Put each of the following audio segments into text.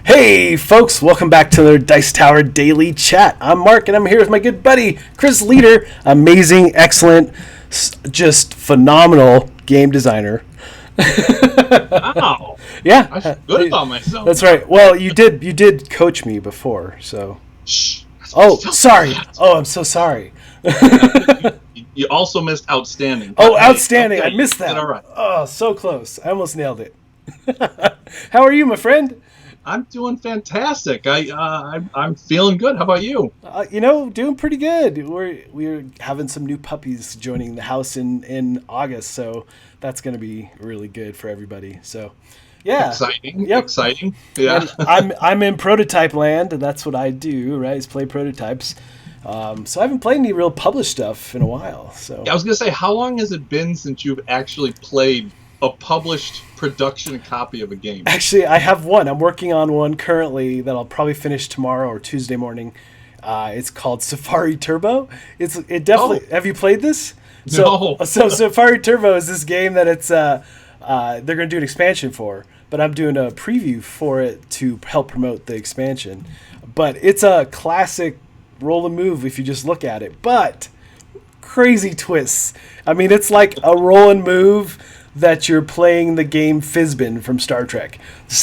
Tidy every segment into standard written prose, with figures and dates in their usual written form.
Hey folks, welcome back to the Dice Tower Daily Chat. I'm Mark and I'm here with my good buddy Chris Leader, amazing, excellent, just phenomenal game designer. Wow. Yeah. I feel good about myself. That's right. Well, you did coach me before, so. Shh. Oh, sorry. Oh, I'm so sorry. You also missed outstanding. Oh, outstanding. Okay, I missed that. All right. Oh, so close. I almost nailed it. How are you, my friend? I'm doing fantastic. I'm feeling good. How about you? Doing pretty good. We're having some new puppies joining the house in August, so that's going to be really good for everybody. So, yeah, Exciting. Yep. Exciting. Yeah. And I'm in prototype land, and that's what I do. Right, is play prototypes. So I haven't played any real published stuff in a while. So I was gonna say, how long has it been since you've actually played a published production copy of a game? Actually, I have one. I'm working on one currently that I'll probably finish tomorrow or Tuesday morning. It's called Safari Turbo. It definitely. Have you played this? No. So Safari Turbo is this game that they're going to do an expansion for, but I'm doing a preview for it to help promote the expansion. But it's a classic roll and move if you just look at it, but crazy twists. I mean, it's like a roll and move that you're playing the game Fizbin from Star Trek. The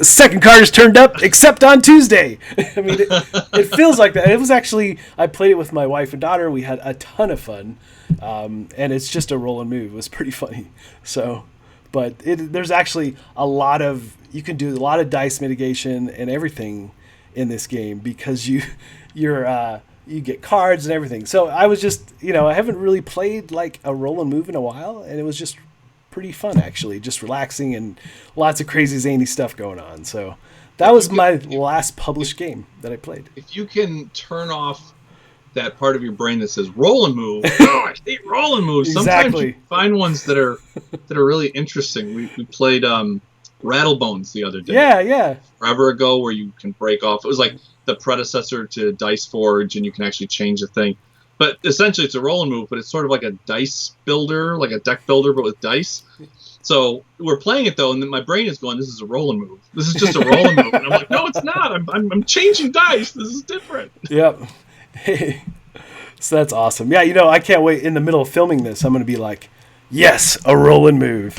second card is turned up, except on Tuesday. I mean, it feels like that. It was actually, I played it with my wife and daughter. We had a ton of fun, and it's just a roll and move. It was pretty funny. So, but there's actually you can do a lot of dice mitigation and everything in this game because you get cards and everything. So I was just, I haven't really played like a roll and move in a while, and it was just pretty fun actually, just relaxing and lots of crazy zany stuff going on. So that was my last published game that I played. If you can turn off that part of your brain that says roll and move, I hate roll and move. Sometimes Exactly. you find ones that are really interesting. We played Rattlebones the other day. Yeah. Forever ago, where you can break off. It was like the predecessor to Dice Forge, and you can actually change the thing. But essentially, it's a roll and move, but it's sort of like a dice builder, like a deck builder, but with dice. So we're playing it though, and then my brain is going, "This is a roll and move. This is just a roll and move." And I'm like, "No, it's not. I'm changing dice. This is different." Yep. Hey, so that's awesome. Yeah, I can't wait. In the middle of filming this, I'm going to be like, "Yes, a roll and move."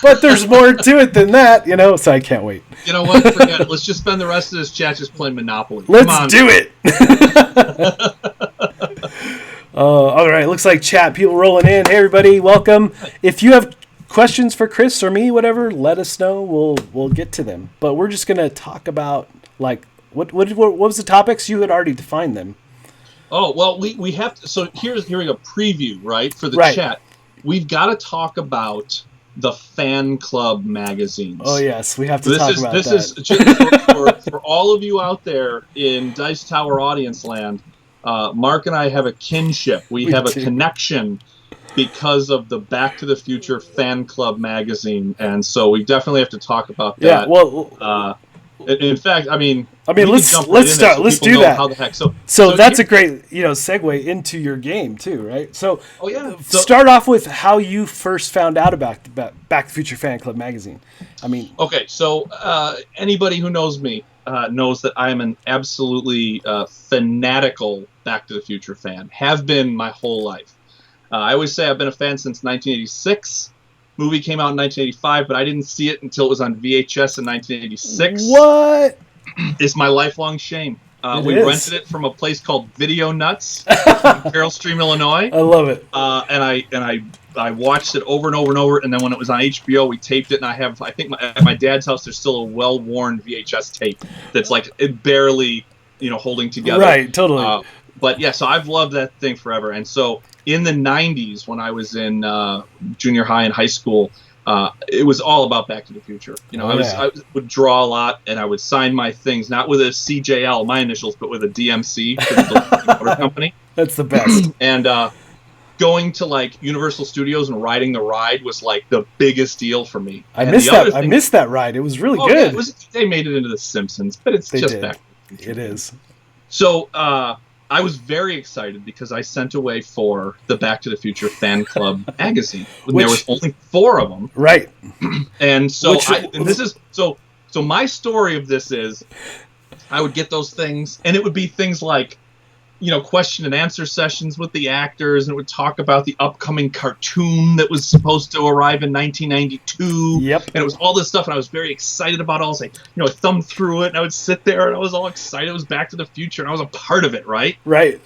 But there's more to it than that, So I can't wait. You know what? Forget it. Let's just spend the rest of this chat just playing Monopoly. Let's do it. All right. Looks like chat people rolling in. Hey, everybody, welcome. If you have questions for Chris or me, whatever, let us know. We'll get to them. But we're just gonna talk about like what was the topics? You had already defined them. Oh well, we have to. So here's a preview, right, for the chat. We've got to talk about the fan club magazines. Oh yes, we have to talk about that. This is just for all of you out there in Dice Tower audience land. Mark and I have a kinship. We have a connection because of the Back to the Future fan club magazine, and so we definitely have to talk about that. Yeah, well, in fact, I mean, let's start. Let's do that. How the heck? So that's a great segue into your game too, right? So, start off with how you first found out about Back to the Future fan club magazine. I mean, okay, so anybody who knows me knows that I am an absolutely fanatical Back to the Future fan. Have been my whole life. I always say I've been a fan since 1986. Movie came out in 1985, but I didn't see it until it was on VHS in 1986. What? It's my lifelong shame. We rented it from a place called Video Nuts in Carroll Stream, Illinois. I love it. And I watched it over and over and over. And then when it was on HBO, we taped it. And I think at my dad's house, there's still a well-worn VHS tape that's like it barely, holding together. Right, totally. But yeah, so I've loved that thing forever. And so in the 90s, when I was in junior high and high school, it was all about Back to the Future. I would draw a lot, and I would sign my things, not with a CJL, my initials, but with a DMC, the motor company. That's the best. And going to like Universal Studios and riding the ride was like the biggest deal for me. I missed that ride. It was really good. Yeah, they made it into The Simpsons, but it's just did. Back to the Future. It is. So I was very excited because I sent away for the Back to the Future fan club magazine. There was only 4 of them. Right. And so So my story of this is, I would get those things, and it would be things like, question and answer sessions with the actors, and it would talk about the upcoming cartoon that was supposed to arrive in 1992. Yep. And it was all this stuff, and I was very excited about it. I was like, I thumbed through it, and I would sit there, and I was all excited. It was Back to the Future, and I was a part of it, right? Right.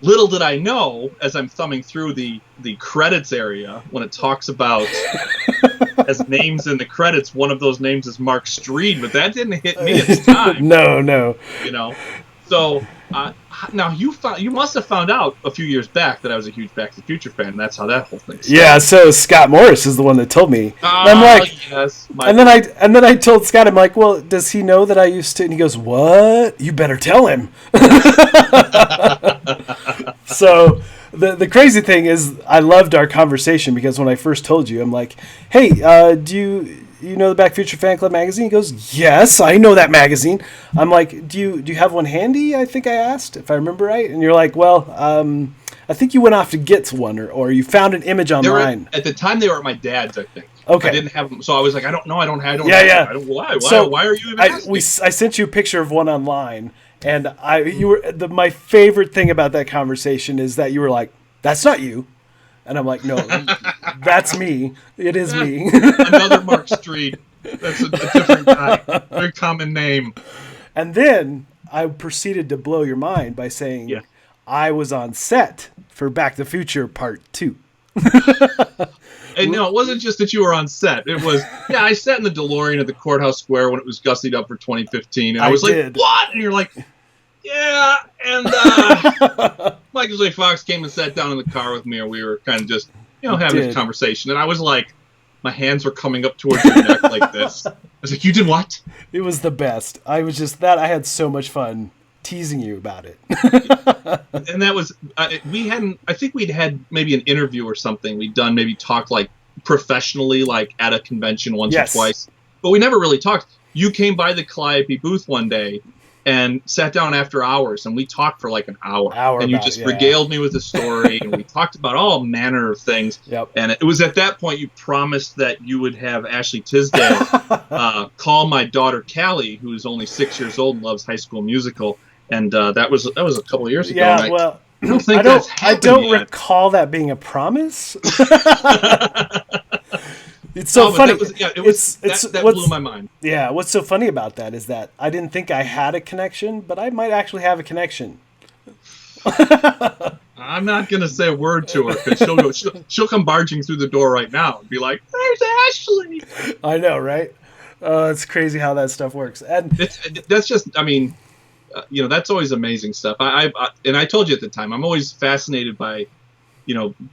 Little did I know, as I'm thumbing through the credits area, when it talks about as names in the credits, one of those names is Mark Streed, but that didn't hit me at the time. No. So now you must have found out a few years back that I was a huge Back to the Future fan, and that's how that whole thing started. Yeah, so Scott Morris is the one that told me. And I'm like, yes. And then I told Scott, I'm like, well, does he know that I used to? And he goes, what? You better tell him. So the crazy thing is, I loved our conversation because when I first told you, I'm like, hey, do you know the Back to the Future Fan Club magazine? He goes, yes, I know that magazine. I'm like, do you have one handy? I think I asked, if I remember right. And you're like, well, I think you went off to get one, or you found an image online. At the time, they were at my dad's, I think. Okay. I didn't have them, so I was like, I don't know. Yeah. Why? So why are you even asking? I sent you a picture of one online, and my favorite thing about that conversation is that you were like, that's not you. And I'm like, no, that's me. It is me. Another Mark Street. That's a different guy. Very common name. And then I proceeded to blow your mind by saying I was on set for Back to the Future Part 2. And no, it wasn't just that you were on set. It was, I sat in the DeLorean at the Courthouse Square when it was gussied up for 2015. And I was like, what? And you're like, yeah. And Michael J. Fox came and sat down in the car with me, and we were kind of just, having a conversation. And I was like, my hands were coming up towards your neck like this. I was like, you did what? It was the best. I had so much fun teasing you about it. And that was, I think we'd had maybe an interview or something. We'd done maybe talk like professionally, like at a convention once or twice. But we never really talked. You came by the Calliope booth one day and sat down after hours, and we talked for like an hour. And you just regaled me with the story, and we talked about all manner of things. Yep. And it was at that point you promised that you would have Ashley Tisdale call my daughter Callie, who is only 6 years old and loves High School Musical. And that was a couple of years ago. Yeah, well, I don't recall that being a promise. It's so funny. That blew my mind. Yeah, what's so funny about that is that I didn't think I had a connection, but I might actually have a connection. I'm not going to say a word to her because she'll come barging through the door right now and be like, "There's Ashley." I know, right? It's crazy how that stuff works, and that's just. I mean, that's always amazing stuff. And I told you at the time, I'm always fascinated by.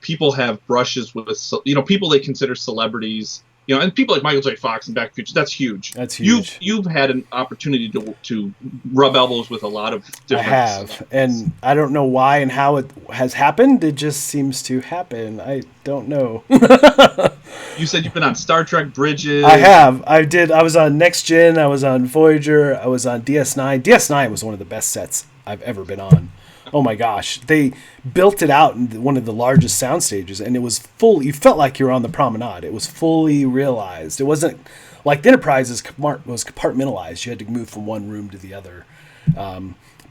People have brushes with, people they consider celebrities, and people like Michael J. Fox and Back to the Future. That's huge. That's huge. You've had an opportunity to rub elbows with a lot of different. I have, and I don't know why and how it has happened. It just seems to happen. I don't know. You said you've been on Star Trek Bridges. I have. I was on Next Gen. I was on Voyager. I was on DS9. DS9 was one of the best sets I've ever been on. Oh my gosh. They built it out in one of the largest sound stages, and it was full. You felt like you were on the promenade. It was fully realized. It wasn't like the Enterprise was compartmentalized. You had to move from one room to the other.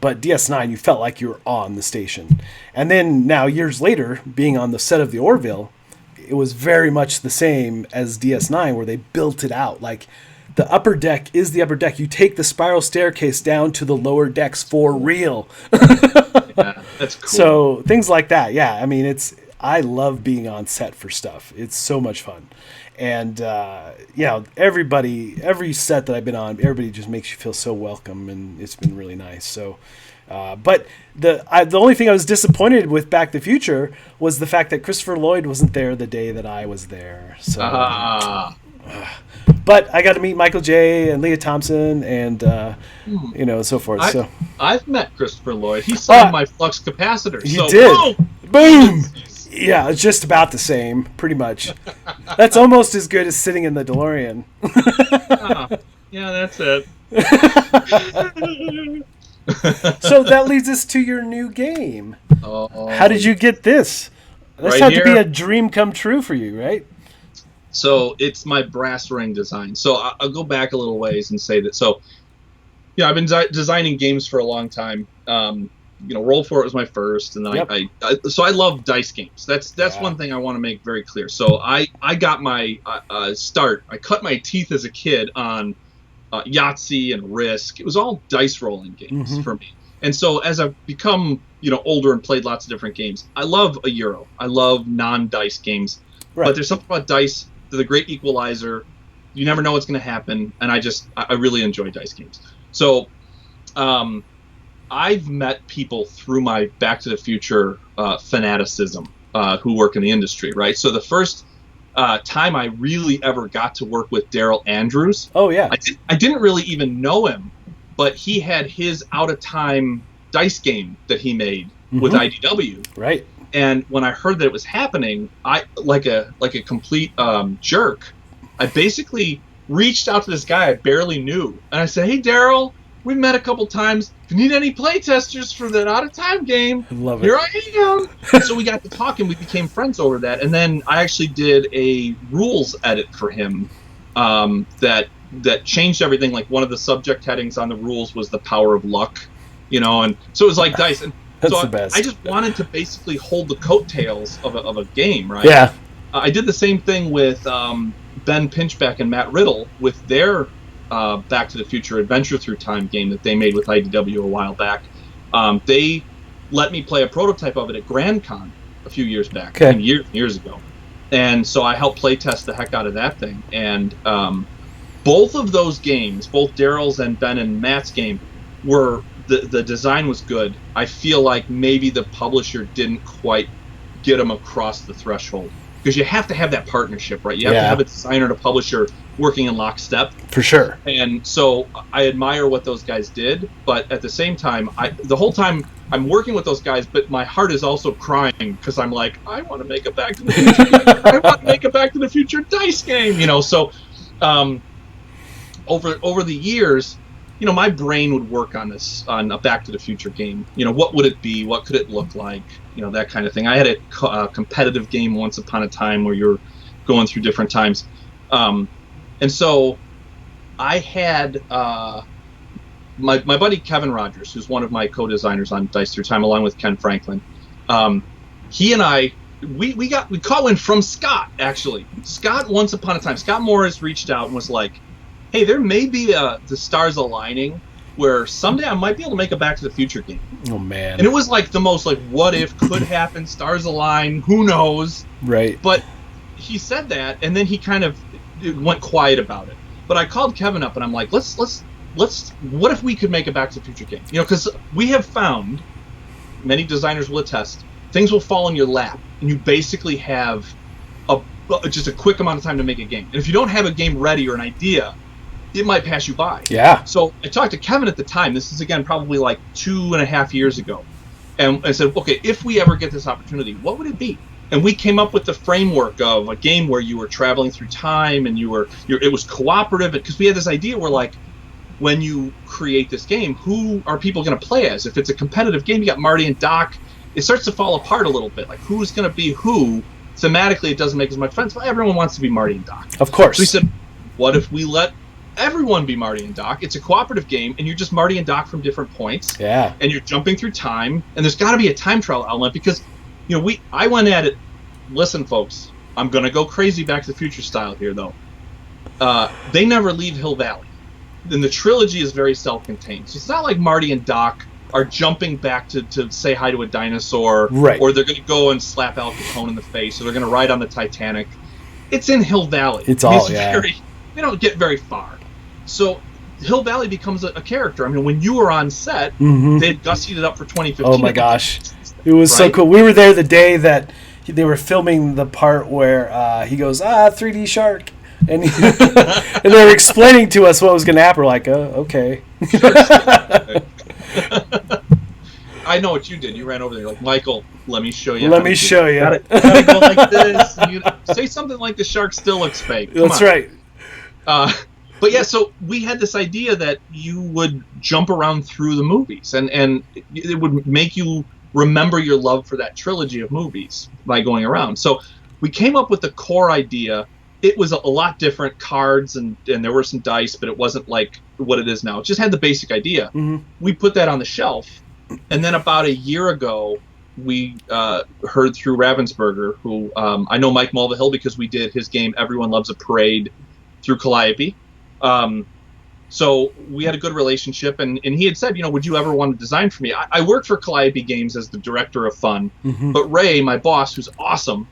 But DS9, you felt like you were on the station. And then now, years later, being on the set of the Orville, it was very much the same as DS9, where they built it out. Like, the upper deck is the upper deck. You take the spiral staircase down to the lower decks for real. Yeah, that's cool. So things like that. Yeah. I mean, I love being on set for stuff. It's so much fun. And, every set that I've been on, everybody just makes you feel so welcome, and it's been really nice. So, but the only thing I was disappointed with Back to the Future was the fact that Christopher Lloyd wasn't there the day that I was there. So, but I got to meet Michael J. and Leah Thompson and, so forth. I've met Christopher Lloyd. He signed my flux capacitor. He did. Boom! Yeah, it's just about the same, pretty much. That's almost as good as sitting in the DeLorean. Yeah, that's it. So that leads us to your new game. Oh, how did you get this? This right had here. To be a dream come true for you, right? So it's my brass ring design. So I'll go back a little ways and say that. So yeah, I've been designing games for a long time. Roll For It was my first, and then Yep. so I love dice games. That's one thing I want to make very clear. So I got my start. I cut my teeth as a kid on Yahtzee and Risk. It was all dice rolling games for me. And so as I've become older and played lots of different games, I love a Euro. I love non-dice games. Right. But there's something about dice. They're the great equalizer. You never know what's going to happen, and I really enjoy dice games. So I've met people through my Back to the Future fanaticism who work in the industry, right? So the first time I really ever got to work with Daryl Andrews. Oh, yeah. I didn't really even know him, but he had his out-of-time dice game that he made with IDW. Right. And when I heard that it was happening, I like a complete jerk, I basically reached out to this guy I barely knew, and I said, "Hey, Daryl, we met a couple times. If you need any play testers for that out-of-time game, here I am." So we got to talk, and we became friends over that. And then I actually did a rules edit for him that changed everything. Like one of the subject headings on the rules was the power of luck, and so it was like dice. And That's so the best. I just wanted to basically hold the coattails of a game, right? Yeah. I did the same thing with Ben Pinchback and Matt Riddle with their Back to the Future Adventure Through Time game that they made with IDW a while back. They let me play a prototype of it at Grand Con a few years back, years ago. And so I helped play test the heck out of that thing. And both of those games, both Daryl's and Ben and Matt's game, were the design was good. I feel like maybe the publisher didn't quite get them across the threshold. Because you have to have that partnership, right? You have to have a designer and a publisher working in lockstep. For sure. And so I admire what those guys did, but at the same time, the whole time I'm working with those guys, but my heart is also crying because I'm like, I want to make a Back to the Future game. I want to make a Back to the Future dice game, So over the years, my brain would work on a Back to the Future game. What would it be? What could it look like? That kind of thing. I had a competitive game once upon a time where you're going through different times. And so I had my buddy Kevin Rogers, who's one of my co-designers on Dice Through Time, along with Ken Franklin. He and I, we caught wind from Scott, actually. Scott, once upon a time, Scott Morris reached out and was like, hey, there may be the stars aligning where someday I might be able to make a Back to the Future game. Oh, man. And it was like the most what if could happen, stars align, who knows. Right. But he said that, and then he kind of went quiet about it. But I called Kevin up, and I'm like, let's what if we could make a Back to the Future game? Because we have found, many designers will attest, things will fall in your lap, and you basically have just a quick amount of time to make a game. And if you don't have a game ready or an idea, it might pass you by. Yeah. So I talked to Kevin at the time. This is, again, probably like 2.5 years ago. And I said, okay, if we ever get this opportunity, what would it be? And we came up with the framework of a game where you were traveling through time and it was cooperative. Because we had this idea where, like, when you create this game, who are people going to play as? If it's a competitive game, you got Marty and Doc. It starts to fall apart a little bit. Like, who's going to be who? Thematically, it doesn't make as much sense. But everyone wants to be Marty and Doc. Of course. So we said, what if we let everyone be Marty and Doc? It's a cooperative game, and you're just Marty and Doc from different points. Yeah. And you're jumping through time, and there's got to be a time trial element because, I went at it. Listen, folks, I'm gonna go crazy Back to the Future style here, though. They never leave Hill Valley, and the trilogy is very self-contained. So it's not like Marty and Doc are jumping back to say hi to a dinosaur, right? Or they're gonna go and slap Al Capone in the face, or they're gonna ride on the Titanic. It's in Hill Valley. It's all they don't get very far. So Hill Valley becomes a character. I mean, when you were on set, they had gussied it up for 2015. Oh my gosh, it was so cool. We were there the day that they were filming the part where he goes, 3D shark, and and they were explaining to us what was going to happen. We're like, okay. I know what you did. You ran over there like, Michael, let me show you. Let me show you. Gotta go like this. Say something like the shark still looks fake. That's right. But yeah, so we had this idea that you would jump around through the movies, and it would make you remember your love for that trilogy of movies by going around. So we came up with the core idea it was a lot different cards, and there were some dice, but it wasn't like what it is now. It just had the basic idea. Mm-hmm. We put that on the shelf, and then about a year ago, we heard through Ravensburger, who I know Mike Mulvihill because we did his game Everyone Loves a Parade through Calliope. So we had a good relationship, and he had said, would you ever want to design for me? I worked for Calliope Games as the director of fun, but Ray, my boss, who's awesome,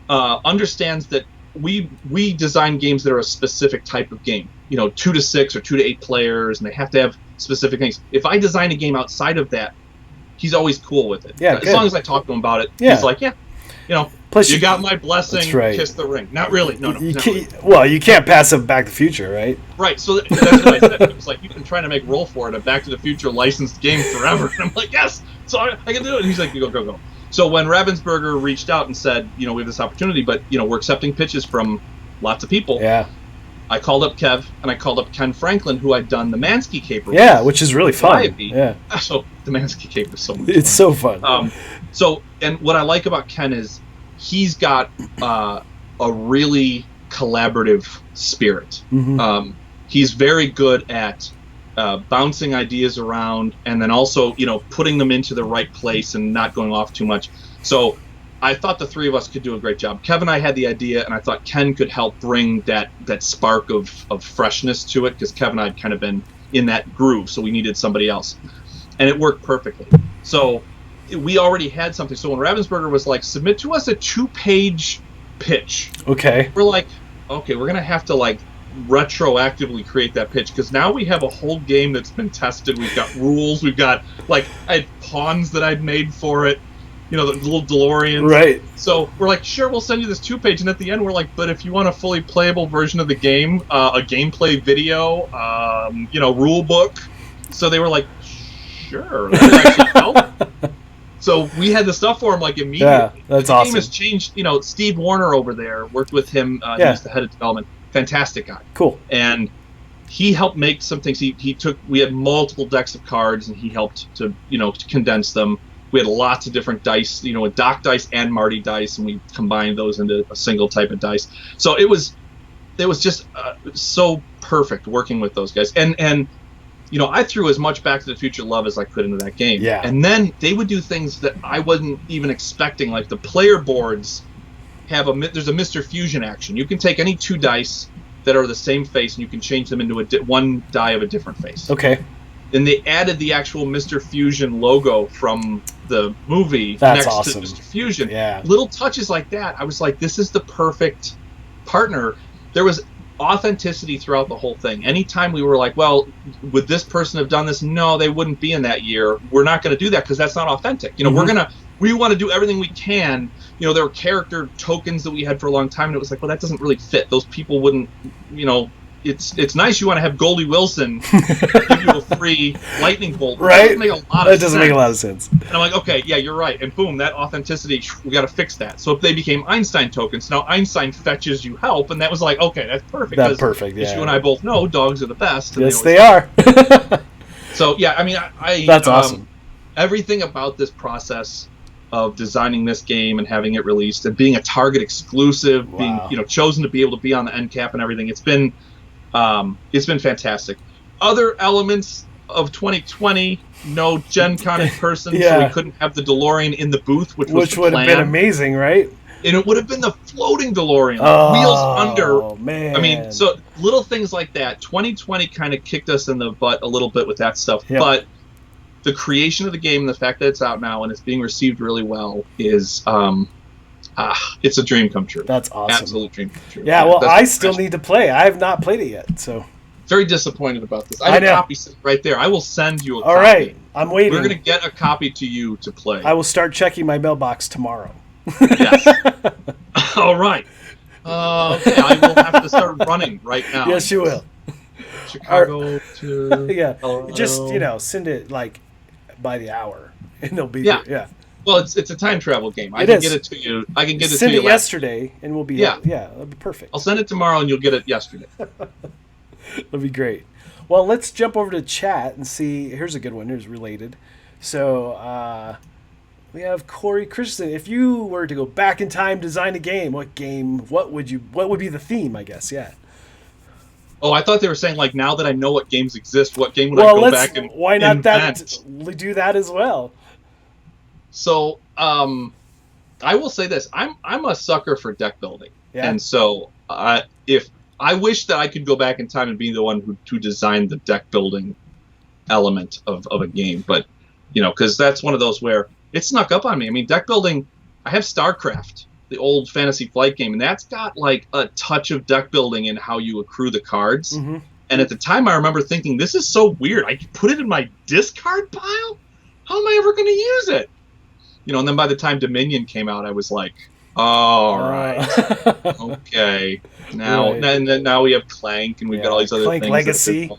understands that we design games that are a specific type of game, 2 to 6 or 2 to 8 players, and they have to have specific things. If I design a game outside of that, he's always cool with it. Yeah, as long as I talk to him about it, he's like, plus you got my blessing, kiss the ring. Not really. No. Well, you can't pass up Back to the Future, right? Right, so that's what I said. It was like, you've been trying to make roll for it, a Back to the Future licensed game forever. And I'm like, yes, so I can do it. And he's like, go. So when Ravensburger reached out and said, we have this opportunity, but, we're accepting pitches from lots of people. Yeah. I called up Kev, and I called up Ken Franklin, who I'd done the Mansky caper with. Yeah, which is really fun. Yeah. So the Mansky caper is so much fun. It's so fun. And what I like about Ken is he's got a really collaborative spirit. Mm-hmm. He's very good at bouncing ideas around, and then also, putting them into the right place and not going off too much. So I thought the three of us could do a great job. Kevin and I had the idea, and I thought Ken could help bring that spark of freshness to it, because Kevin and I had kind of been in that groove, so we needed somebody else. And it worked perfectly. So we already had something. So when Ravensburger was like, submit to us a 2-page pitch. Okay. We're like, okay, we're going to have to retroactively create that pitch, because now we have a whole game that's been tested. We've got rules. We've got, I had pawns that I'd made for it. The little DeLoreans. Right. So we're like, sure, we'll send you this 2-page. And at the end, we're like, but if you want a fully playable version of the game, a gameplay video, rule book. So they were like, sure, that would actually help. So we had the stuff for him immediately. Yeah, that's awesome. The game has changed. Steve Warner over there worked with him. He's the head of development. Fantastic guy. Cool. And he helped make some things. We had multiple decks of cards, and he helped to condense them. We had lots of different dice, Doc dice and Marty dice, and we combined those into a single type of dice. So it was just so perfect working with those guys. And I threw as much Back to the Future love as I could into that game. Yeah. And then they would do things that I wasn't even expecting, like the player boards have there's a Mr. Fusion action. You can take any 2 dice that are the same face, and you can change them into one die of a different face. Okay. And they added the actual Mr. Fusion logo from the movie That's next awesome. to Mr. Fusion. Yeah. Little touches like that. I was like, this is the perfect partner. There was authenticity throughout the whole thing. Anytime we were like, well, would this person have done this? No, they wouldn't be in that year. We're not going to do that because that's not authentic. Mm-hmm. We want to do everything we can. There were character tokens that we had for a long time, and it was like, well, that doesn't really fit. Those people wouldn't, It's nice you want to have Goldie Wilson give you a free lightning bolt. Right? That doesn't make a lot of sense. And I'm like, okay, yeah, you're right. And boom, that authenticity, we got to fix that. So if they became Einstein tokens, now Einstein fetches you help, and that was like, okay, that's perfect. That's perfect, yeah. You and I both know dogs are the best. Yes, they are. So, yeah, I mean, that's awesome. Everything about this process of designing this game and having it released and being a Target exclusive, wow. being, chosen to be able to be on the end cap and everything, it's been fantastic. Other elements of 2020, no Gen Con in person, so we couldn't have the DeLorean in the booth, which would have been amazing, right? And it would have been the floating DeLorean, wheels under. Oh, man. I mean, so little things like that. 2020 kind of kicked us in the butt a little bit with that stuff, but the creation of the game, the fact that it's out now and it's being received really well is it's a dream come true. That's awesome. Absolute dream come true. Yeah, well, I still need to play. I have not played it yet, so. Very disappointed about this. I have a copy right there. I will send you a copy. All right, I'm waiting. We're going to get a copy to you to play. I will start checking my mailbox tomorrow. Yes. All right. Okay, I will have to start running right now. Yes, you will. Chicago to yeah. Colorado. Just, send it, by the hour, and they'll be there. Yeah. Well, it's a time travel game. I can get it to you. I can get it to you. Send it yesterday, and we'll be that'll be perfect. I'll send it tomorrow, and you'll get it yesterday. That'll be great. Well, let's jump over to chat and see. Here's a good one. Here's related. So, We have Corey Christensen. If you were to go back in time, design a game, what would be the theme, I guess? Yeah. Oh, I thought they were saying, like, now that I know what games exist, what game would I go back and why not invent? do that as well? So, I will say this: I'm a sucker for deck building, Yeah. and so if I wish that I could go back in time and be the one who designed the deck building element of a game, but because that's one of those where it snuck up on me. I mean, deck building. I have StarCraft, the old Fantasy Flight game, and that's got like a touch of deck building in how you accrue the cards. Mm-hmm. And at the time, I remember thinking, this is so weird. I put it in my discard pile? How am I ever going to use it? And then by the time Dominion came out, I was like, all right, okay. Now, Right. and now we have Clank, and we've got all these other Clank things. Legacy.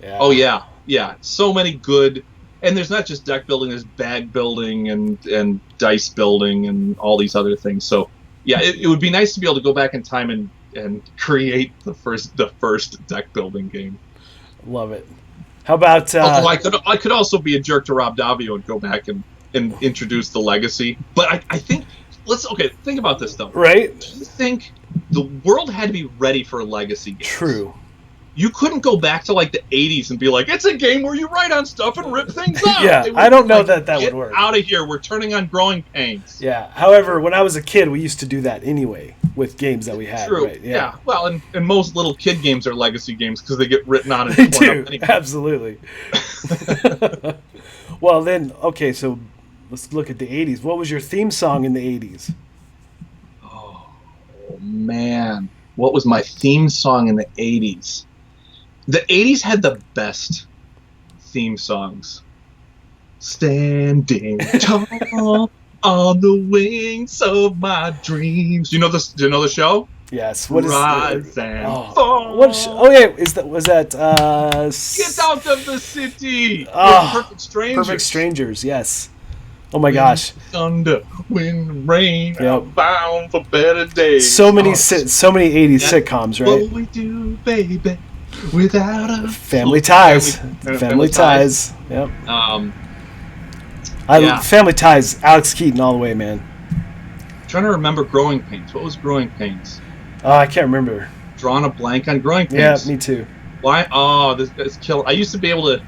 Yeah. Oh, yeah. So many good... And there's not just deck building, there's bag building and dice building and all these other things. So, yeah, it would be nice to be able to go back in time and create the first deck building game. Love it. How about... Although I could also be a jerk to Rob Davio and go back and introduce the Legacy. But I think... think about this, though. Right? Do you think the world had to be ready for a Legacy game? True. You couldn't go back to like the 80s and be like, it's a game where you write on stuff and rip things out. Yeah, I don't know that would work. Get out of here. We're turning on Growing Pains. Yeah. However, when I was a kid, we used to do that anyway with games that we had. True. Right? Yeah. Well, and most little kid games are Legacy games because they get written on and They torn do. up anyway. Absolutely. Well, then, okay, so let's look at the 80s. What was your theme song in the 80s? Oh, man. What was my theme song in the 80s? The 80s had the best theme songs. Standing tall on the wings of my dreams. Do you know the show? Yes. What is Rise and fall. Was that Get out of the city. Perfect Strangers. Perfect Strangers, yes. Oh my gosh. Thunder, wind, rain, Yep. I'm bound for better days. So many 80s sitcoms, right? What we do, baby, without a Family Ties. Family Ties. Yep. Family Ties, Alex Keaton all the way, man. I'm trying to remember Growing Pains. What was Growing Pains? Oh, I can't remember. Drawing a blank on Growing Pains. Yeah, me too. Why? Oh, this guy's killer. I used to be able to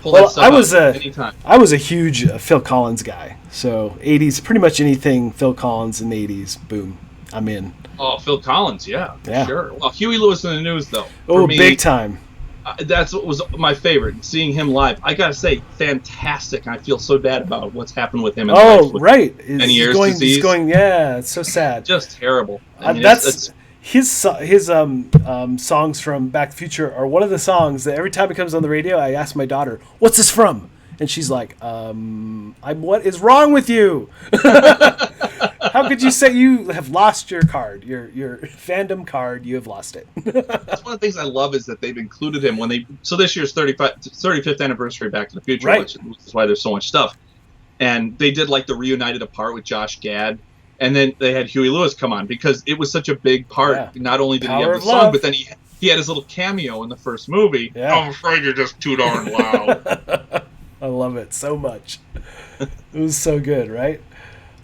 pull that stuff out anytime. I was a huge Phil Collins guy. So 80s, pretty much anything Phil Collins in the 80s, boom, I'm in. Oh, Phil Collins, yeah. Sure. Well, Huey Lewis in the News, though. Oh, big time. That's what was my favorite, seeing him live. I gotta say, fantastic. I feel so bad about what's happened with him in life. Right. Many years disease. Yeah, it's so sad. Just terrible. I mean, that's his songs from Back to the Future are one of the songs that every time it comes on the radio, I ask my daughter, "What's this from?" And she's like, what is wrong with you? How could you say you have lost your card, your fandom card? You have lost it. That's one of the things I love is that they've included him so this year's 35th anniversary Back to the Future, right. Which is why there's so much stuff. And they did like the Reunited Apart with Josh Gad. And then they had Huey Lewis come on because it was such a big part. Yeah. Not only did he have the song, but then he had his little cameo in the first movie. Yeah. I'm afraid you're just too darn loud. I love it so much. It was so good, right?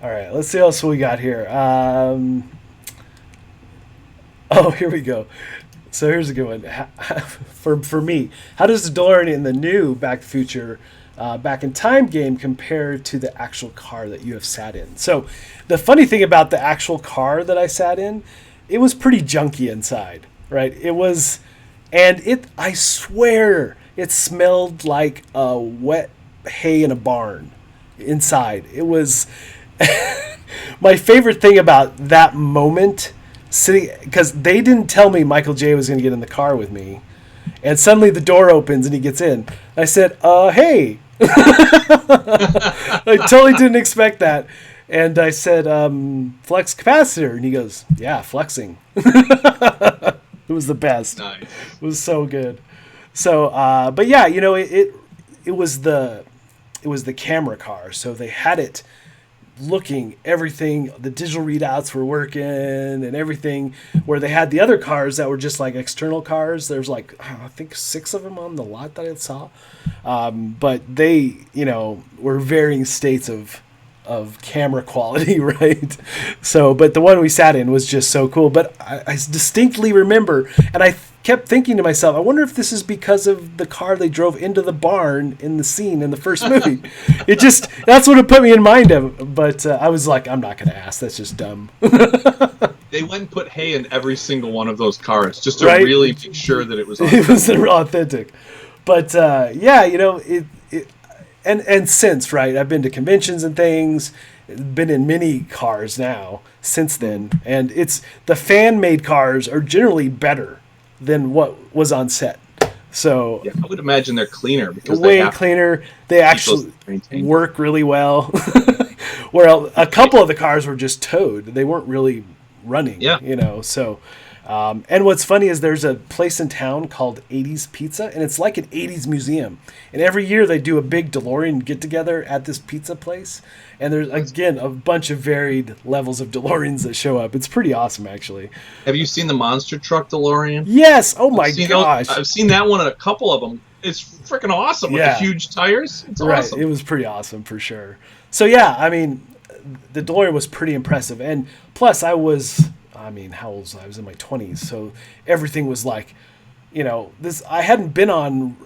All right, let's see what else we got here. Here we go. So here's a good one. For me, how does the DeLorean in the new Back to the Future Back in Time game compare to the actual car that you have sat in? So the funny thing about the actual car that I sat in, it was pretty junky inside, right? It was, I swear, it smelled like a wet hay in a barn inside. It was my favorite thing about that moment, sitting, because they didn't tell me Michael J was going to get in the car with me, and suddenly the door opens and he gets in. I said, hey. I totally didn't expect that. And I said, flex capacitor. And he goes, yeah, flexing. It was the best. Nice. It was so good. So, but yeah, it was the camera car. So they had it looking, everything, the digital readouts were working and everything, where they had the other cars that were just like external cars. There's like, I think 6 of them on the lot that I saw. But they, were varying states of of camera quality, right? So, but the one we sat in was just so cool. But I distinctly remember, and I kept thinking to myself, I wonder if this is because of the car they drove into the barn in the scene in the first movie. That's what it put me in mind of. But I was like, I'm not going to ask. That's just dumb. They went and put hay in every single one of those cars just to Right? really make sure that it was authentic. It was authentic. But yeah, you know, and since, right, I've been to conventions and things, been in many cars now since then, and it's the fan-made cars are generally better than what was on set. So yeah, I would imagine they're cleaner because way cleaner. They actually work really well. Where a couple of the cars were just towed; they weren't really running. Yeah, you know. So, and what's funny is there's a place in town called 80s Pizza, and it's like an 80s museum. And every year they do a big DeLorean get together at this pizza place. And there's, again, a bunch of varied levels of DeLoreans that show up. It's pretty awesome, actually. Have you seen the monster truck DeLorean? Yes. Oh, my gosh. I've seen that one and a couple of them. It's freaking awesome with the huge tires. It's awesome. It was pretty awesome for sure. So, yeah, I mean, the DeLorean was pretty impressive. And plus, how old was I? I was in my 20s. So everything was like, you know, I hadn't been on...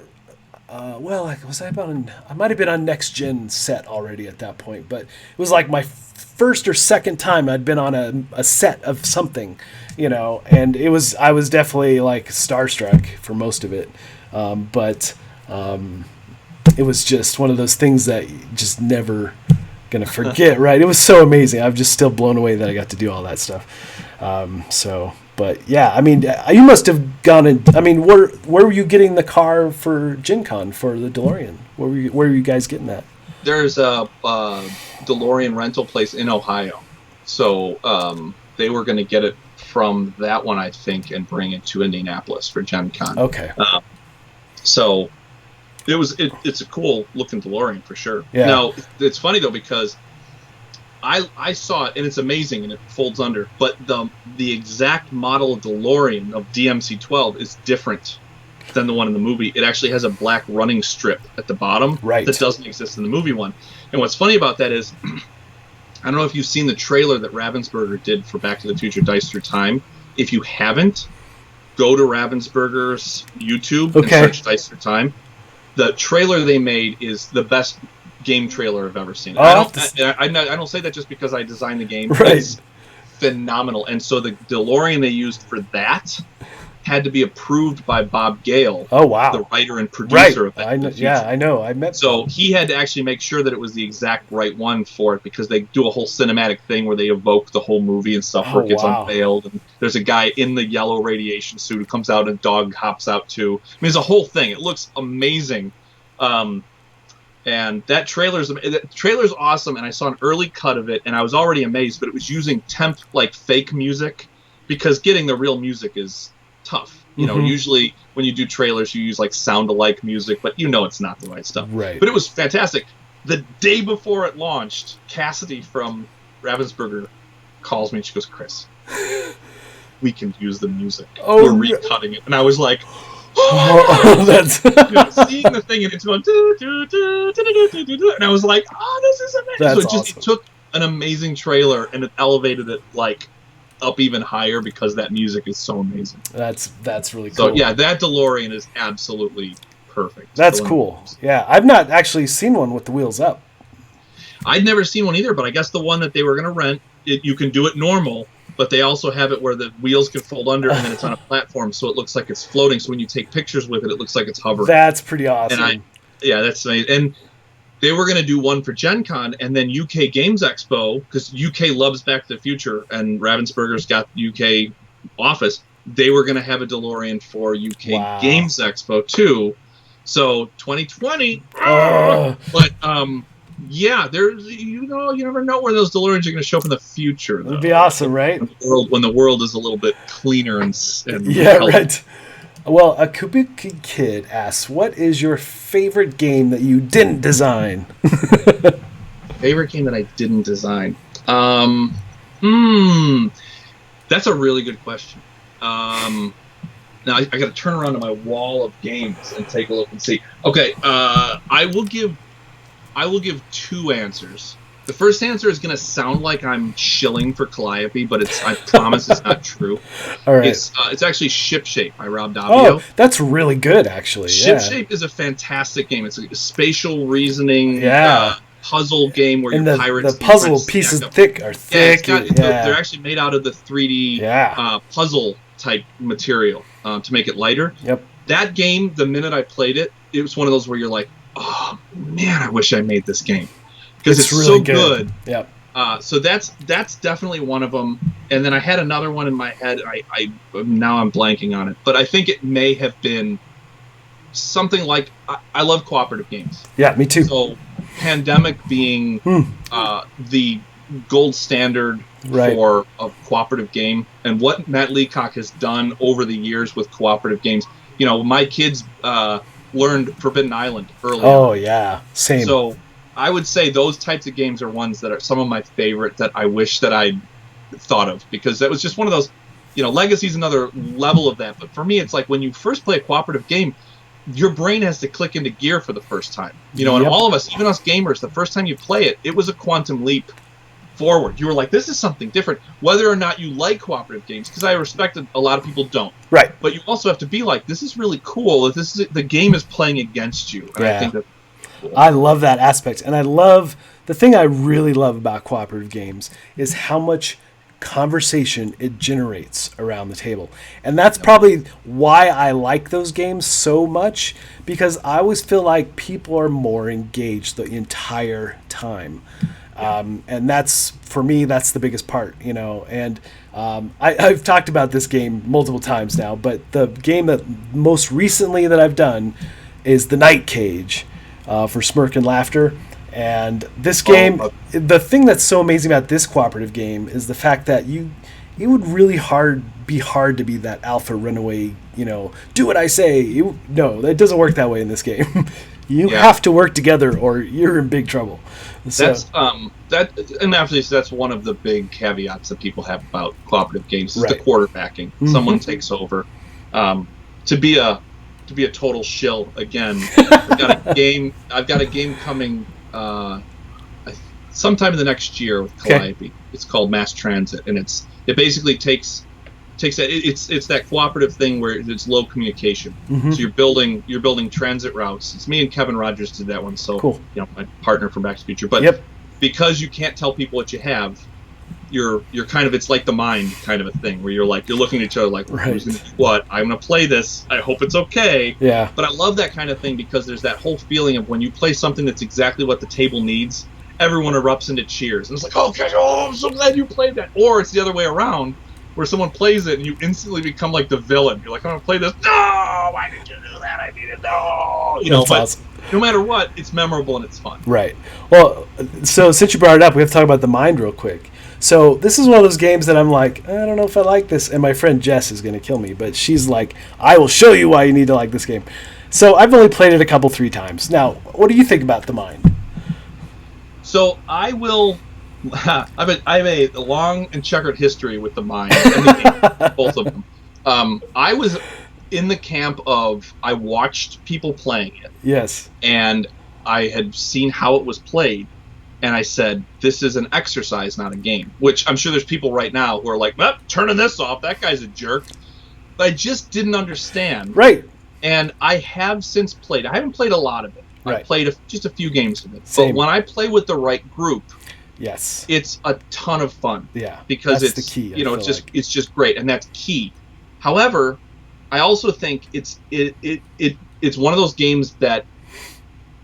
I might have been on Next Gen set already at that point, but it was like my first or second time I'd been on a set of something, you know, and I was definitely like starstruck for most of it. But it was just one of those things that you just never gonna forget, right? It was so amazing. I'm just still blown away that I got to do all that stuff. But yeah, I mean, you must have gone in. I mean, where were you getting the car for Gen Con for the DeLorean? Where were you guys getting that? There's a DeLorean rental place in Ohio, so they were going to get it from that one, I think, and bring it to Indianapolis for Gen Con. Okay. So it's a cool looking DeLorean for sure. Yeah. Now it's funny though because I saw it and it's amazing and it folds under, but the exact model of DeLorean of DMC-12 is different than the one in the movie. It actually has a black running strip at the bottom that doesn't exist in the movie one. And what's funny about that is, I don't know if you've seen the trailer that Ravensburger did for Back to the Future Dice Through Time. If you haven't, go to Ravensburger's YouTube and search Dice Through Time. The trailer they made is the best game trailer I've ever seen. I don't say that just because I designed the game. Right. It's phenomenal. And so the DeLorean they used for that had to be approved by Bob Gale. Oh, wow. The writer and producer of that. I know. I met. So he had to actually make sure that it was the exact right one for it because they do a whole cinematic thing where they evoke the whole movie and stuff where it gets unveiled. And there's a guy in the yellow radiation suit who comes out and a dog hops out too. I mean, it's a whole thing. It looks amazing. And that trailer's awesome, and I saw an early cut of it, and I was already amazed, but it was using fake music, because getting the real music is tough. You know, usually when you do trailers, you use sound-alike music, but you know it's not the right stuff. Right. But it was fantastic. The day before it launched, Cassidy from Ravensburger calls me, and she goes, "Chris, we can use the music. We're recutting it." And I was like... that's seeing the thing and it's going and I was like, this is amazing. It took an amazing trailer and it elevated it up even higher because that music is so amazing. That's really cool. So yeah, that DeLorean is absolutely perfect. That's cool. Yeah, I've not actually seen one with the wheels up. I'd never seen one either, but I guess the one that they were going to rent, you can do it normal. But they also have it where the wheels can fold under and then it's on a platform, so it looks like it's floating. So when you take pictures with it, it looks like it's hovering. That's pretty awesome. That's amazing. And they were going to do one for Gen Con and then UK Games Expo, because UK loves Back to the Future and Ravensburger's got UK office. They were going to have a DeLorean for UK Games Expo too. So 2020. But yeah, you never know where those DeLoreans are going to show up in the future. It'd be awesome, right? When the world is a little bit cleaner and yeah, healthy. Right. Well, a Cooperative Kid asks, "What is your favorite game that you didn't design?" Favorite game that I didn't design? That's a really good question. Now I got to turn around to my wall of games and take a look and see. Okay, I will give two answers. The first answer is going to sound like I'm shilling for Calliope, but I promise it's not true. All right. It's actually Ship Shape by Rob Daviau. Oh, that's really good, actually. Ship Shape is a fantastic game. It's a spatial reasoning puzzle game where and you're pirates. The puzzle pieces are thick. They're actually made out of the 3D puzzle type material to make it lighter. Yep. That game, the minute I played it, it was one of those where you're like, oh man, I wish I made this game. Because it's really so good. Yep. So that's definitely one of them. And then I had another one in my head. Now I'm blanking on it, but I think it may have been something like I love cooperative games. Yeah, me too. So Pandemic being the gold standard for a cooperative game, and what Matt Leacock has done over the years with cooperative games. You know, my kids learned Forbidden Island early on. Oh yeah, same. So I would say those types of games are ones that are some of my favorite that I wish that I'd thought of, because that was just one of those, you know, Legacy's another level of that. But for me, it's like when you first play a cooperative game, your brain has to click into gear for the first time. You know, and all of us, even us gamers, the first time you play it, it was a quantum leap forward. You were like, this is something different. Whether or not you like cooperative games, because I respect that a lot of people don't. Right. But you also have to be like, this is really cool. The game is playing against you. And I think that's cool. I love that aspect. And the thing I really love about cooperative games is how much conversation it generates around the table. And that's probably why I like those games so much, because I always feel like people are more engaged the entire time. And that's, for me, that's the biggest part, you know. And I've talked about this game multiple times now, but the game that most recently that I've done is the Night Cage for Smirk and Laughter. And this game, the thing that's so amazing about this cooperative game is the fact that it would really be hard to be that alpha runaway, you know, do what I say. No, that doesn't work that way in this game. You have to work together or you're in big trouble. So, that's one of the big caveats that people have about cooperative games is the quarterbacking. Mm-hmm. Someone takes over. To be a total shill again. I've got a game coming sometime in the next year with Calliope. Okay. It's called Mass Transit, and it basically takes that. It's that cooperative thing where it's low communication. Mm-hmm. So you're building transit routes. It's me and Kevin Rogers did that one. So cool. You know, my partner from Back to the Future. But because you can't tell people what you have, you're kind of, it's like the Mind kind of a thing where you're looking at each other like, who's gonna do what? I'm gonna play this. I hope it's okay. Yeah. But I love that kind of thing because there's that whole feeling of when you play something that's exactly what the table needs, everyone erupts into cheers. And it's like, okay, I'm so glad you played that. Or it's the other way around, where someone plays it and you instantly become like the villain. You're like, I'm gonna play this. No, why did you do that? I needed no. You know, but awesome. No matter what, it's memorable and it's fun. Right. Well, so since you brought it up, we have to talk about the Mind real quick. So this is one of those games that I'm like, I don't know if I like this, and my friend Jess is going to kill me, but she's like, I will show you why you need to like this game. So I've only played it a couple, 3 times. Now, what do you think about the Mind? So I will. I have a long and checkered history with the Mind, and the game, both of them. I was in the camp of I watched people playing it. Yes. And I had seen how it was played. And I said, this is an exercise, not a game. Which I'm sure there's people right now who are like, turning this off. That guy's a jerk. But I just didn't understand. Right. And I have since played. I haven't played a lot of it. Right. I played just a few games of it. Same. But when I play with the right group, yes, it's a ton of fun. Yeah. Because that's the key. You know, it's just great, and that's key. However, I also think it's one of those games that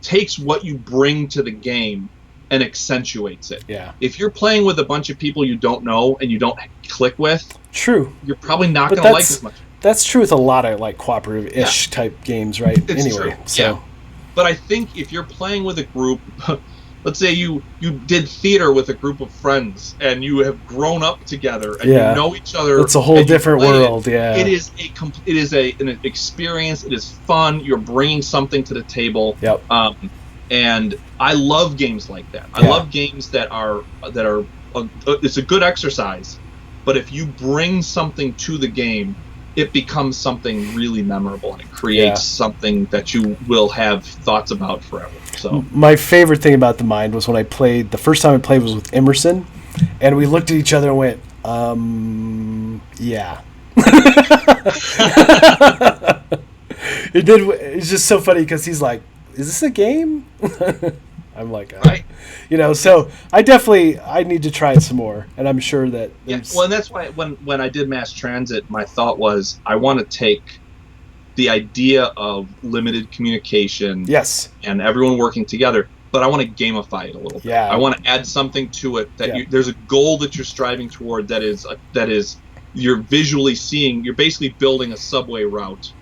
takes what you bring to the game and accentuates it. Yeah. If you're playing with a bunch of people you don't know and you don't click with, true, you're probably not going to like as much. That's true with a lot of like cooperative-ish type games, right? It's anyway, true. So. Yeah. But I think if you're playing with a group, let's say you did theater with a group of friends and you have grown up together and you know each other. It's a whole different world. It is an experience. It is fun. You're bringing something to the table. Yep. And I love games like that. I love games that are it's a good exercise, but if you bring something to the game, it becomes something really memorable, and it creates something that you will have thoughts about forever. So my favorite thing about the Mind was when I played, the first time I played was with Emerson, and we looked at each other and went, yeah. It's just so funny because he's like, is this a game? I'm like, right. So I need to try it some more, and I'm sure that well, and that's why when I did Mass Transit, my thought was I want to take the idea of limited communication, yes, and everyone working together, but I want to gamify it a little bit. Yeah. I want to add something to it that there's a goal that you're striving toward that is you're visually seeing. You're basically building a subway route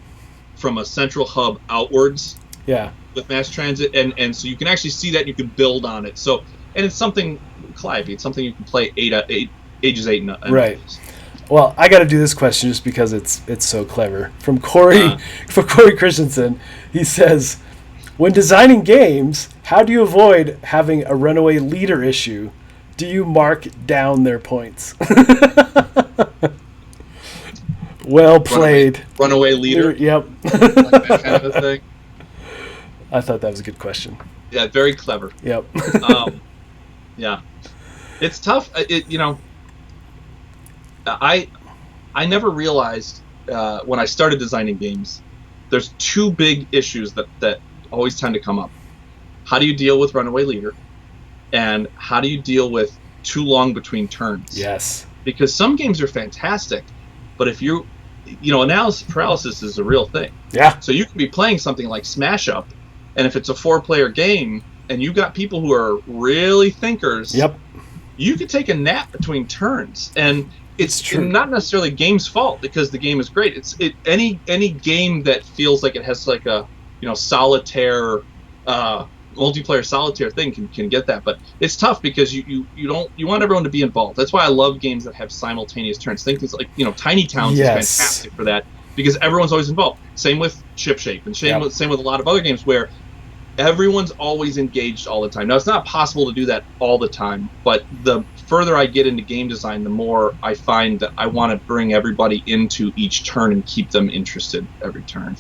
from a central hub outwards. Yeah. With mass transit, and so you can actually see that, and you can build on it. So, and it's something Clive, it's something you can play ages 8 and right. Well, I got to do this question just because it's so clever. From Corey Christensen, he says, when designing games, how do you avoid having a runaway leader issue? Do you mark down their points? Well played. Runaway leader. Yep. Like that kind of a thing. I thought that was a good question. Yeah, very clever. Yep. Yeah, it's tough. I never realized when I started designing games, there's two big issues that always tend to come up. How do you deal with runaway leader, and how do you deal with too long between turns? Yes. Because some games are fantastic, but if analysis paralysis is a real thing. Yeah. So you could be playing something like Smash Up, and if it's a 4-player game and you got people who are really thinkers, yep, you could take a nap between turns, and it's true. Not necessarily the game's fault because the game is great. Any game that feels like it has like a solitaire multiplayer solitaire thing can get that, but it's tough because you want everyone to be involved. That's why I love games that have simultaneous turns. Things like Tiny Towns is fantastic for that because everyone's always involved. Same with Ship Shape, and same with a lot of other games where everyone's always engaged all the time. Now, it's not possible to do that all the time, but the further I get into game design, the more I find that I want to bring everybody into each turn and keep them interested every turn.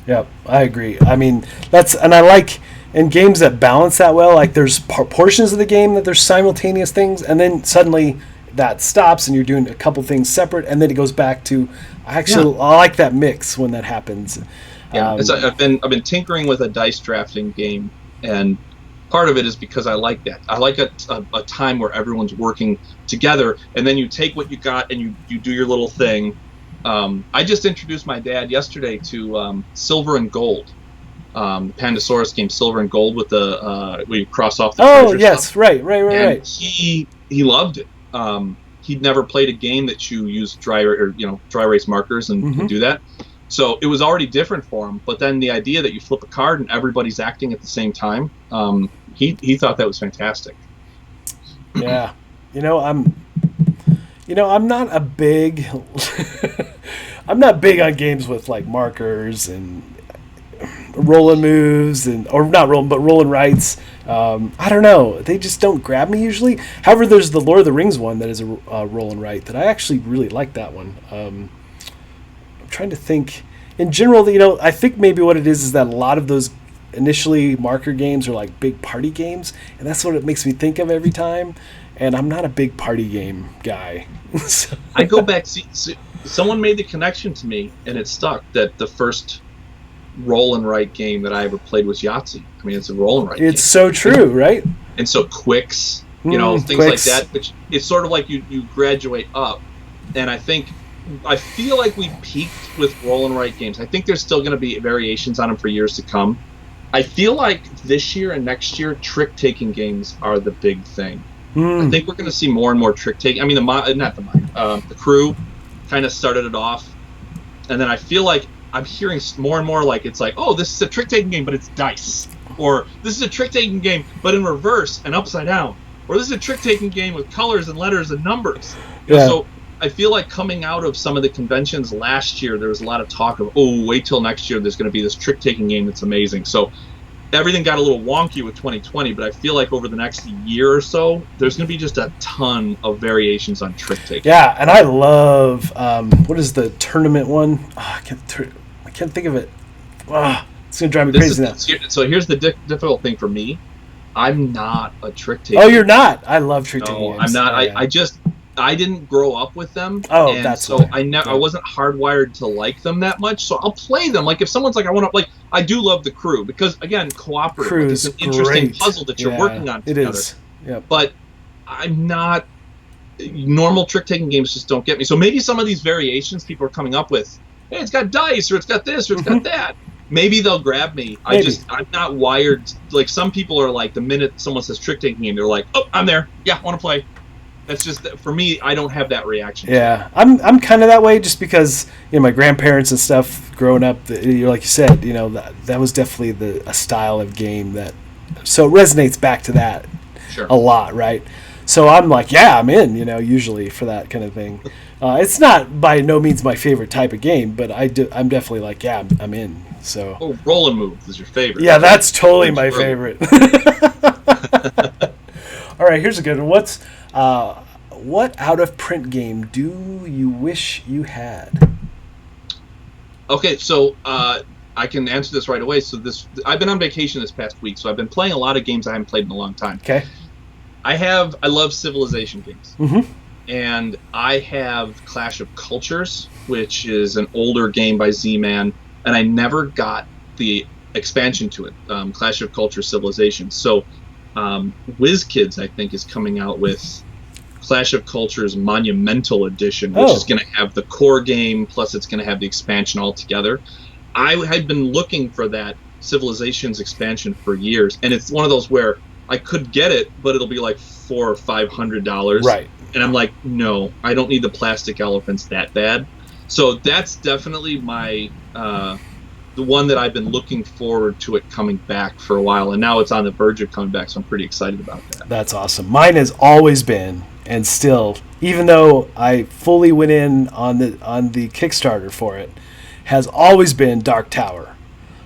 Yep, I agree. I mean, I like in games that balance that well, like there's portions of the game that there's simultaneous things, and then suddenly that stops and you're doing a couple things separate, and then it goes back to, I like that mix when that happens. Yeah, I've been tinkering with a dice drafting game, and part of it is because I like that. I like a time where everyone's working together, and then you take what you got and you do your little thing. I just introduced my dad yesterday to Silver and Gold, Pandasaurus game, Silver and Gold, with the we cross off the treasure yes stuff. right. He loved it. He'd never played a game that you use dry erase markers and do that. So it was already different for him, but then the idea that you flip a card and everybody's acting at the same time, he thought that was fantastic. Yeah, I'm not a big I'm not big on games with like markers and rolling moves or not rolling, but rolling rights. I don't know, they just don't grab me usually. However, there's the Lord of the Rings one that is a rolling right that I actually really like that one. I'm trying to think. In general, I think maybe what it is that a lot of those initially marker games are like big party games, and that's what it makes me think of every time. And I'm not a big party game guy. So. I go back. See, someone made the connection to me, and it stuck. That the first roll and write game that I ever played was Yahtzee. I mean, it's a roll and write. It's game. So true, right? And so Quicks, things Quicks. like that. Which it's sort of like you graduate up, and I feel like we peaked with roll and write games. I think there's still going to be variations on them for years to come. I feel like this year and next year, trick-taking games are the big thing. I think we're going to see more and more trick-taking. I mean, the Crew kind of started it off, and then I feel like I'm hearing more and more like it's like, oh, this is a trick-taking game, but it's dice. Or this is a trick-taking game, but in reverse and upside down. Or this is a trick-taking game with colors and letters and numbers. Yeah. So I feel like coming out of some of the conventions last year, there was a lot of talk of, oh, wait till next year, there's going to be this trick-taking game that's amazing. So everything got a little wonky with 2020, but I feel like over the next year or so, there's going to be just a ton of variations on trick taking. Yeah, and I love what is the tournament one? Oh, I can't think of it. Oh, it's going to drive me crazy now. So here's the difficult thing for me. I'm not a trick taker. Oh, you're not? I love trick taking games. I'm not. Yeah. I didn't grow up with them. Oh, and that's so I wasn't hardwired to like them that much. So I'll play them. Like if someone's like, I want to like, I do love the Crew because again, Cooperative is an interesting puzzle that you're working on together. It is. Yeah. But I'm not. Normal trick taking games just don't get me. So maybe some of these variations people are coming up with, hey, it's got dice or it's got this or it's got that. Maybe they'll grab me. I'm not wired. Like some people are like, the minute someone says trick taking game, they're like, oh, I'm there. Yeah, I want to play. That's just, for me, I don't have that reaction. Yeah, I'm kind of that way just because, my grandparents and stuff growing up, like you said, that was definitely a style of game that, so it resonates back to that a lot, right? So I'm like, yeah, I'm in, usually for that kind of thing. It's not by no means my favorite type of game, but I'm definitely like, yeah, I'm in. So. Oh, Roll and Move is your favorite. Yeah, that's totally my favorite. All right, here's a good one. What out-of-print game do you wish you had? Okay, so I can answer this right away. So I've been on vacation this past week, so I've been playing a lot of games I haven't played in a long time. Okay. I love Civilization games. Mm-hmm. And I have Clash of Cultures, which is an older game by Z-Man, and I never got the expansion to it, Clash of Cultures Civilization. So WizKids, I think, is coming out with Clash of Cultures Monumental Edition, which is going to have the core game, plus it's going to have the expansion all together. I had been looking for that Civilizations expansion for years, and it's one of those where I could get it, but it'll be like $400 or $500. Right. And I'm like, no, I don't need the plastic elephants that bad. So that's definitely my the one that I've been looking forward to it coming back for a while, and now it's on the verge of coming back, so I'm pretty excited about that. That's awesome. Mine has always been, and still, even though I fully went in on the Kickstarter for it, has always been Dark Tower.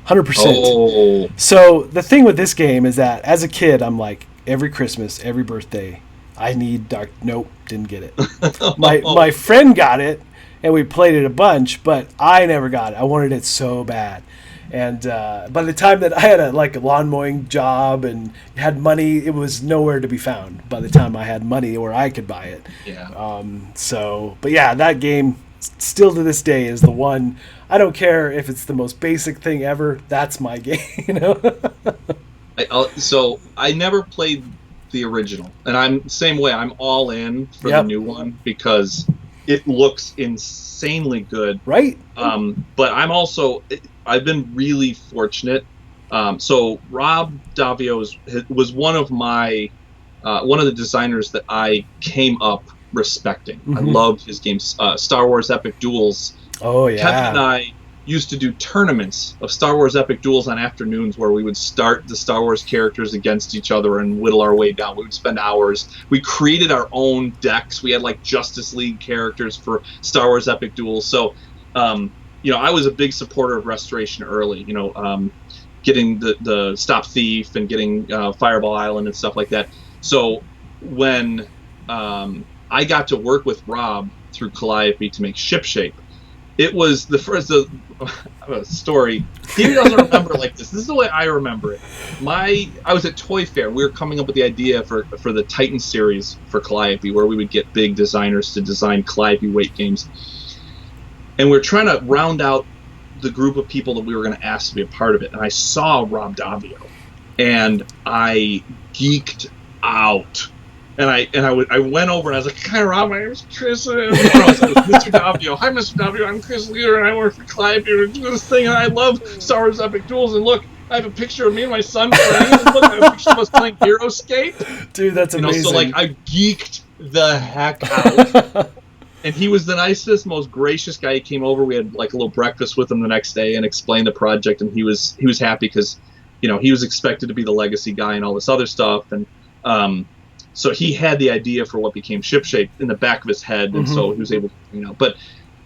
100%. Oh. So the thing with this game is that as a kid, I'm like, every Christmas, every birthday, I need Dark. Nope, didn't get it. My friend got it, and we played it a bunch, but I never got it. I wanted it so bad. And by the time that I had a lawn mowing job and had money, it was nowhere to be found by the time I had money where I could buy it. Yeah. But yeah, that game still to this day is the one. I don't care if it's the most basic thing ever. That's my game, So I never played the original, and I'm the same way. I'm all in for the new one because it looks insanely good. Right. But I've been really fortunate. So Rob Davio was one of the designers that I came up respecting. Mm-hmm. I loved his games. Star Wars Epic Duels. Oh yeah. Kevin and I used to do tournaments of Star Wars Epic Duels on afternoons where we would start the Star Wars characters against each other and whittle our way down. We would spend hours. We created our own decks. We had Justice League characters for Star Wars Epic Duels. So, I was a big supporter of Restoration early, getting the Stop Thief and getting Fireball Island and stuff like that. So when I got to work with Rob through Calliope to make Shipshape, it was the first story. He doesn't remember like this. This is the way I remember it. I was at Toy Fair. We were coming up with the idea for the Titan series for Calliope, where we would get big designers to design Calliope weight games. And we were trying to round out the group of people that we were going to ask to be a part of it. And I saw Rob Davio, and I geeked out. And I went over and I was like, "Hi, Rob, my name is Chris." And I was Mr. Davio. "Hi, Mr. Davio. I'm Chris Leader, and I work for Calliope. We're doing this thing, and I love Star Wars Epic Duels. And look, I have a picture of me and my son playing. And look, I have a picture of us playing HeroScape." Dude, that's amazing. So I geeked the heck out. And he was the nicest, most gracious guy. He came over. We had a little breakfast with him the next day and explained the project. And he was happy because, he was expected to be the legacy guy and all this other stuff. And so he had the idea for what became Shipshape in the back of his head, and so he was able to, But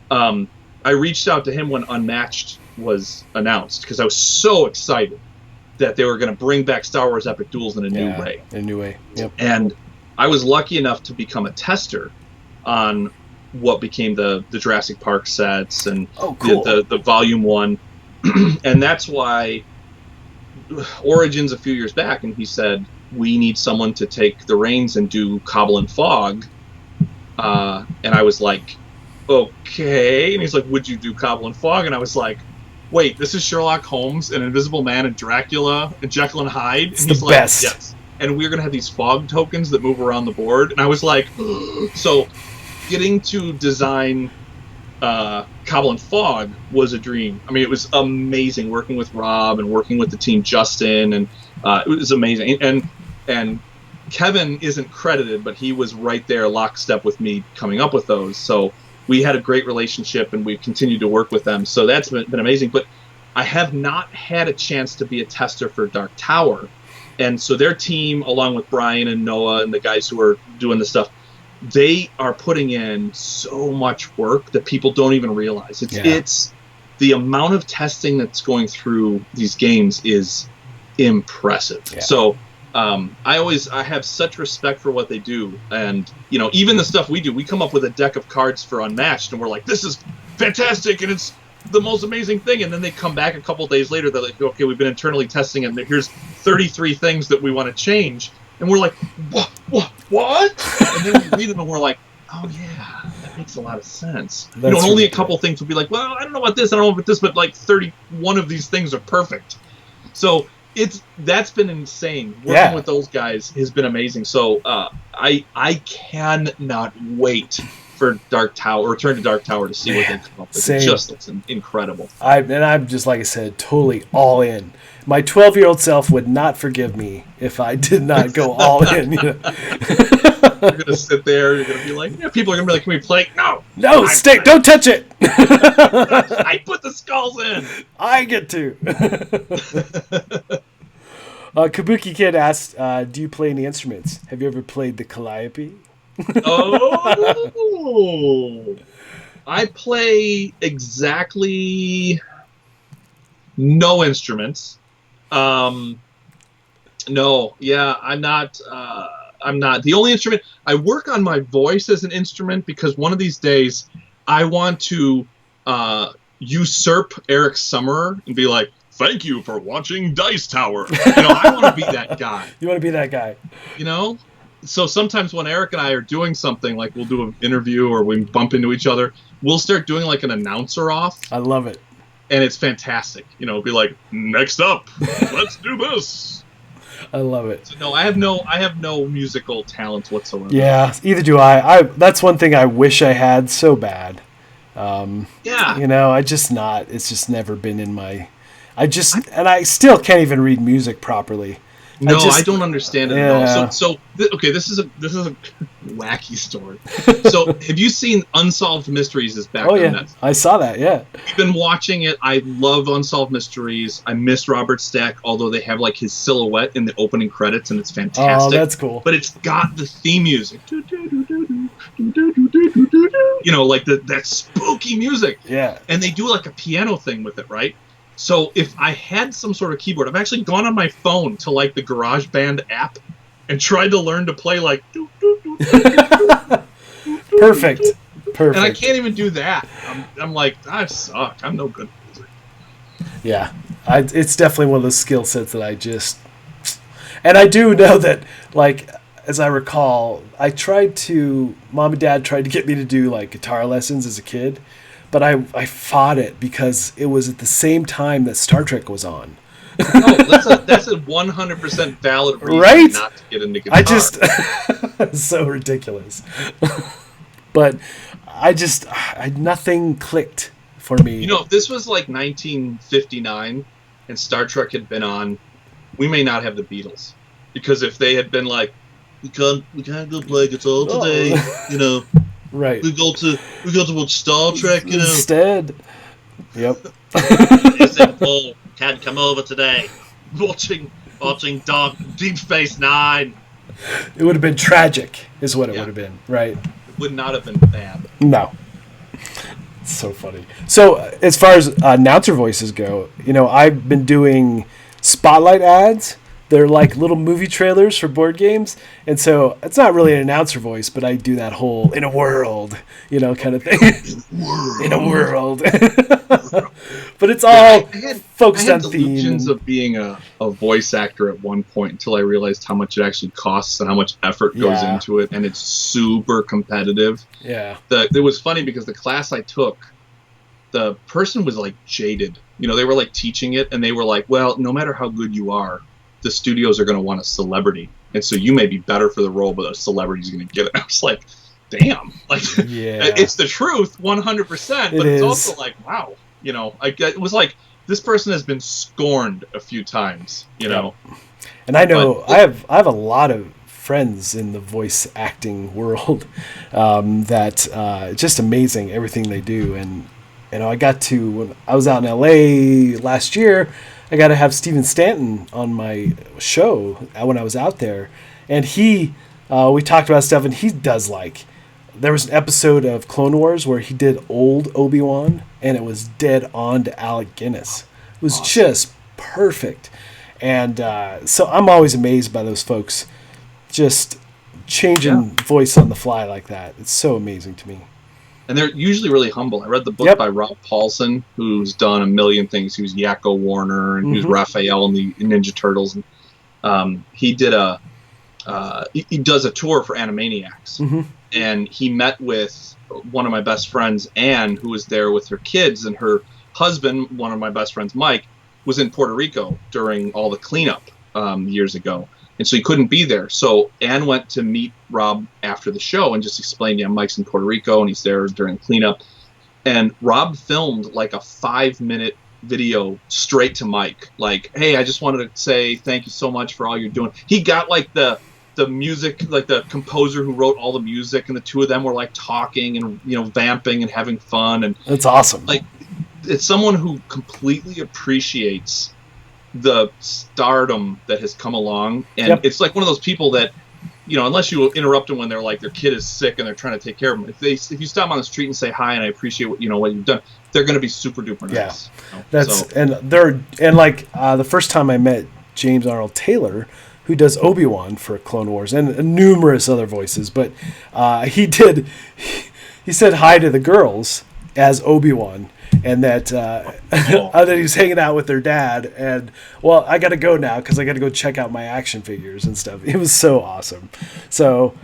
I reached out to him when Unmatched was announced because I was so excited that they were going to bring back Star Wars Epic Duels in a new way. In a new way. Yep. And I was lucky enough to become a tester on what became the Jurassic Park sets and the Volume 1. And that's why Origins a few years back, and he said, we need someone to take the reins and do Cobble and Fog. And I was like, okay. And he's like, would you do Cobble and Fog? And I was like, wait, this is Sherlock Holmes and Invisible Man and Dracula and Jekyll and Hyde? And he's like, best. Yes. And we're going to have these fog tokens that move around the board. And I was like, so getting to design Cobble and Fog was a dream. I mean, it was amazing working with Rob and working with the team Justin, and it was amazing. And Kevin isn't credited, but he was right there lockstep with me coming up with those. So we had a great relationship, and we've continued to work with them. So that's been amazing. But I have not had a chance to be a tester for Dark Tower. And so their team, along with Brian and Noah and the guys who are doing the stuff, they are putting in so much work that people don't even realize. It's the amount of testing that's going through these games is impressive. Yeah. So I have such respect for what they do. And, you know, even the stuff we do, we come up with a deck of cards for Unmatched, and we're like, this is fantastic, and it's the most amazing thing. And then they come back a couple days later, they're like, okay, we've been internally testing, and here's 33 things that we want to change. And we're like, what? And then we read them, and we're like, oh, yeah, that makes a lot of sense. That's, you know, and only a couple things would be like, well, I don't know about this, I don't know about this, but like 31 of these things are perfect. So that's been insane. Working with those guys has been amazing. So I cannot wait for Dark Tower, Return to Dark Tower, to see what they come up with. Same. It just looks incredible. I'm just, like I said, totally all in. My 12-year-old self would not forgive me if I did not go all in. You know? You're gonna sit there. You're gonna be like, people are gonna be like, "Can we play?" No, stay! Don't touch it. I put the skulls in. I get to. Kabuki Kid asked, "Do you play any instruments? Have you ever played the calliope?" Oh, I play exactly no instruments. No, yeah, I'm not. I'm not. The only instrument I work on my voice as an instrument, because one of these days I want to usurp Eric Summerer and be like, "Thank you for watching Dice Tower." You know, I want to be that guy. You want to be that guy. You know. So sometimes when Eric and I are doing something, like we'll do an interview or we bump into each other, we'll start doing like an announcer off. I love it. And it's fantastic. You know, it'll be like, next up, let's do this. I love it. So no, I have no musical talent whatsoever. Yeah, either do I. That's one thing I wish I had so bad. Yeah. You know, it's just never been in my. And I still can't even read music properly. No, I don't understand it at all. Okay, this is a wacky story. So, have you seen Unsolved Mysteries is back on Netflix? I saw that, yeah. We've been watching it. I love Unsolved Mysteries. I miss Robert Stack, although they have like his silhouette in the opening credits, and it's fantastic. Oh, that's cool. But it's got the theme music. You know, like that spooky music. Yeah. And they do like a piano thing with it, right? So if I had some sort of keyboard, I've actually gone on my phone to like the GarageBand app and tried to learn to play like. Perfect. And I can't even do that. I'm like, I suck. I'm no good at music. Yeah, it's definitely one of those skill sets that I just. And I do know that, like, as I recall, Mom and Dad tried to get me to do like guitar lessons as a kid. But I fought it because it was at the same time that Star Trek was on. That's a 100% valid reason not to get into guitar. It's so ridiculous. But nothing clicked for me. You know, if this was like 1959 and Star Trek had been on, we may not have the Beatles. Because if they had been like, we can't go play guitar today, you know. Right. We go to watch Star Trek, you know. Instead. Yep. Paul can't come over today. Watching Deep Space Nine. It would have been tragic, is what it would have been, right? It would not have been bad. No. It's so funny. So, as far as announcer voices go, you know, I've been doing spotlight ads. They're like little movie trailers for board games. And so it's not really an announcer voice, but I do that whole in a world, kind of thing. In a world. But it's all focused on theme. I had delusions of being a voice actor at one point until I realized how much it actually costs and how much effort goes into it. And it's super competitive. Yeah. It was funny because the class I took, the person was like jaded. They were like teaching it and they were like, well, no matter how good you are, the studios are going to want a celebrity. And so you may be better for the role, but a celebrity's going to get it. I was like, damn. It's the truth, 100%. But it's also like, wow. It was like, this person has been scorned a few times, know. And I know I have a lot of friends in the voice acting world that just amazing everything they do. And, I got to, when I was out in LA last year, I got to have Steven Stanton on my show when I was out there. And we talked about stuff, and he does there was an episode of Clone Wars where he did old Obi-Wan, and it was dead on to Alec Guinness. It was just perfect. And so I'm always amazed by those folks just changing voice on the fly like that. It's so amazing to me. And they're usually really humble. I read the book by Rob Paulson, who's done a million things. He was Yakko Warner, and he was Raphael in the Ninja Turtles. And he did he does a tour for Animaniacs. And he met with one of my best friends, Anne, who was there with her kids, and her husband, one of my best friends, Mike, was in Puerto Rico during all the cleanup years ago. And so he couldn't be there. So Anne went to meet Rob after the show and just explained, Mike's in Puerto Rico and he's there during cleanup. And Rob filmed like a 5-minute video straight to Mike. Like, hey, I just wanted to say thank you so much for all you're doing. He got like the music, like the composer who wrote all the music, and the two of them were like talking and, vamping and having fun. And that's awesome. Like, it's someone who completely appreciates the stardom that has come along, and it's like one of those people that, unless you interrupt them when they're like their kid is sick and they're trying to take care of them, if you stop them on the street and say hi and I appreciate what you've done, they're going to be super duper nice. The first time I met James Arnold Taylor, who does Obi-Wan for Clone Wars and numerous other voices, but he said hi to the girls as Obi-Wan. And that that he was hanging out with their dad, and I got to go now because I got to go check out my action figures and stuff. It was so awesome. So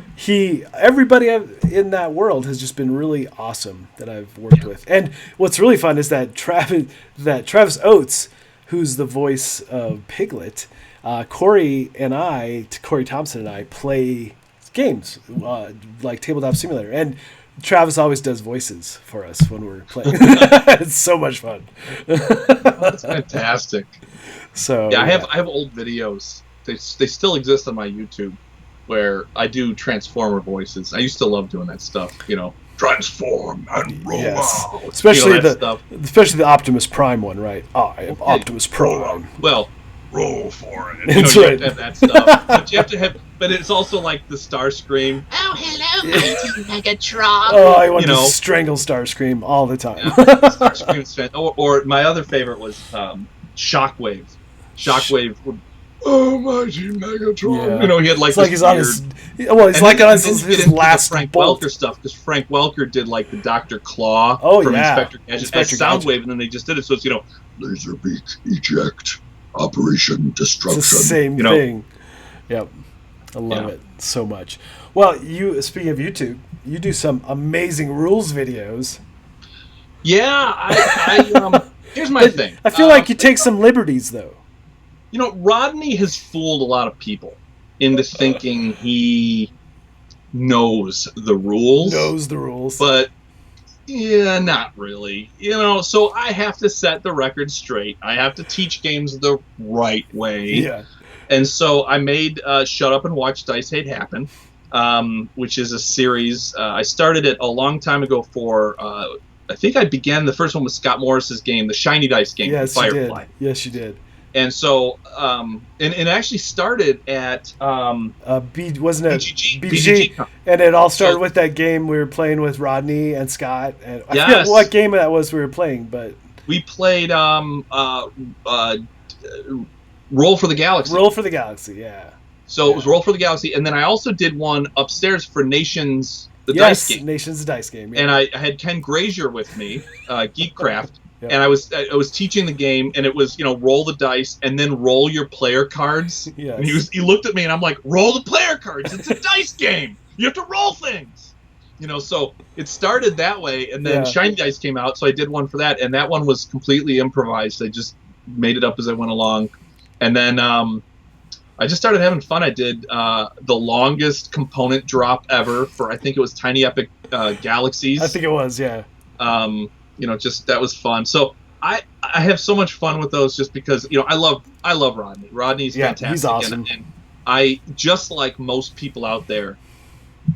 everybody in that world has just been really awesome that I've worked with. And what's really fun is that Travis Oates, who's the voice of Piglet, Corey Thompson and I play games like Tabletop Simulator, and Travis always does voices for us when we're playing. It's so much fun. That's fantastic. So I have old videos. They still exist on my YouTube where I do Transformer voices. I used to love doing that stuff. Transform and roll out. Especially the Optimus Prime one, right? I am Optimus Prime. Well, roll for it. That's you right. have to have that stuff, but you have to have. But it's also like the Starscream. Oh, hello, mighty Megatron. Oh, I want to strangle Starscream all the time. Starscream's fan. Or my other favorite was Shockwave. Shockwave would. Oh, mighty Megatron! Yeah. He had like. It's like he's on his. Well, he's like on his last Frank bolt. Welker stuff, because Frank Welker did like the Dr. Claw from Inspector Gadget as Soundwave, and then they just did it. So it's laser beak eject. Operation Destruction. It's the same thing. Yep. I love it so much. Well, speaking of YouTube, you do some amazing rules videos. Yeah, I here's my thing. I feel like you take some liberties, though. Rodney has fooled a lot of people into thinking he knows the rules. But not really. So I have to set the record straight. I have to teach games the right way. Yeah. And so I made Shut Up and Watch Dice Hate Happen, which is a series. I started it a long time ago for, I think I began the first one with Scott Morris's game, the Shiny Dice game, Firefly. Yes, you did. And so, and it actually started at wasn't it BGG? And it all started with that game we were playing with Rodney and Scott. And I forget what game that was we were playing, but we played Roll for the Galaxy. Roll for the Galaxy, yeah. So it was Roll for the Galaxy, and then I also did one upstairs for Nations, the yes, dice game. Nations, the dice game. Yeah. And I had Ken Grazier with me, Geekcraft, Yeah. and I was teaching the game, and it was, roll the dice and then roll your player cards. Yes. And he looked at me, and I'm like, roll the player cards. It's a dice game. You have to roll things. So it started that way, and then Shiny Dice came out, so I did one for that, and that one was completely improvised. I just made it up as I went along, and then I just started having fun. I did the longest component drop ever for, I think it was Tiny Epic Galaxies. I think it was, yeah. Just that was fun. So I have so much fun with those just because, I love Rodney. Rodney's fantastic. He's awesome. And I, just like most people out there,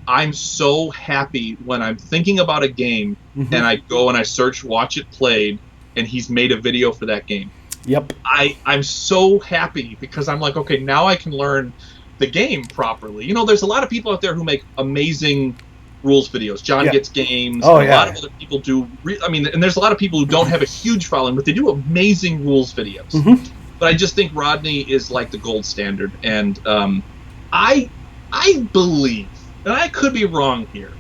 I'm so happy when I'm thinking about a game and I go and I search Watch It Played and he's made a video for that game. Yep. I'm so happy because I'm like, okay, now I can learn the game properly. There's a lot of people out there who make amazing rules videos. John Gets Games. A lot of other people do. And there's a lot of people who don't have a huge following, but they do amazing rules videos. But I just think Rodney is like the gold standard. And I believe, and I could be wrong here,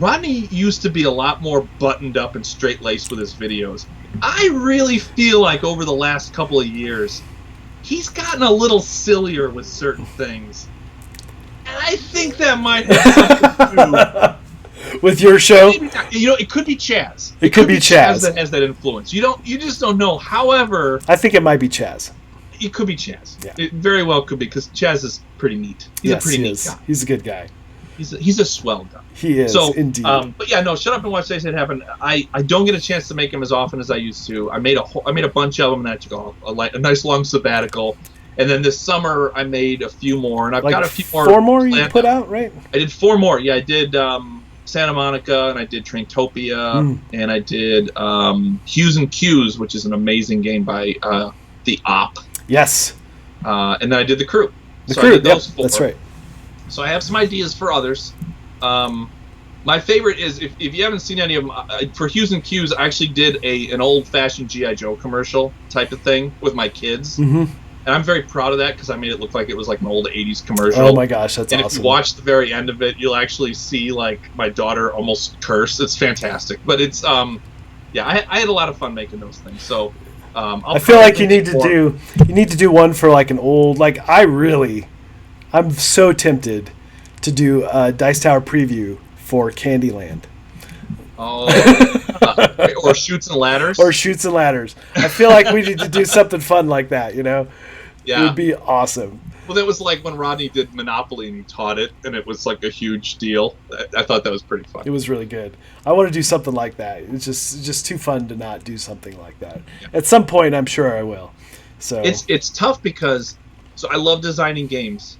Rodney used to be a lot more buttoned up and straight-laced with his videos. I really feel like over the last couple of years, he's gotten a little sillier with certain things. And I think that might have something to do with your show. Maybe not. It could be Chaz. It could be Chaz that has that influence. You just don't know. However, I think it might be Chaz. It could be Chaz. Yeah. It very well could be, because Chaz is pretty neat. He's a pretty neat guy. He's a good guy. He's a swell guy. He is, indeed. But yeah, no, Shut Up and Watch Dice It Happen. I don't get a chance to make them as often as I used to. I made a bunch of them, and I took a nice long sabbatical. And then this summer, I made a few more, and I've got a few more. 4 more you put out, right? I did 4 more. Yeah, I did Santa Monica, and I did Traintopia, and I did Hues and Cues, which is an amazing game by the Op. Yes. And then I did The Crew. I did those 4. That's right. So I have some ideas for others. My favorite is, if you haven't seen any of them, for Hues and Cues, I actually did an old-fashioned G.I. Joe commercial type of thing with my kids. And I'm very proud of that because I made it look like it was like an old 80s commercial. Oh my gosh, that's awesome. And if you watch the very end of it, you'll actually see like my daughter almost curse. It's fantastic. But it's, I had a lot of fun making those things. So I feel like you need to do one for like an old, like I'm so tempted to do a Dice Tower preview for Candyland. Oh, or Chutes and Ladders. Or Chutes and Ladders. I feel like we need to do something fun like that, Yeah. It would be awesome. Well, that was like when Rodney did Monopoly and he taught it, and it was like a huge deal. I thought that was pretty fun. It was really good. I want to do something like that. It's just too fun to not do something like that. Yeah. At some point, I'm sure I will. So it's tough because I love designing games.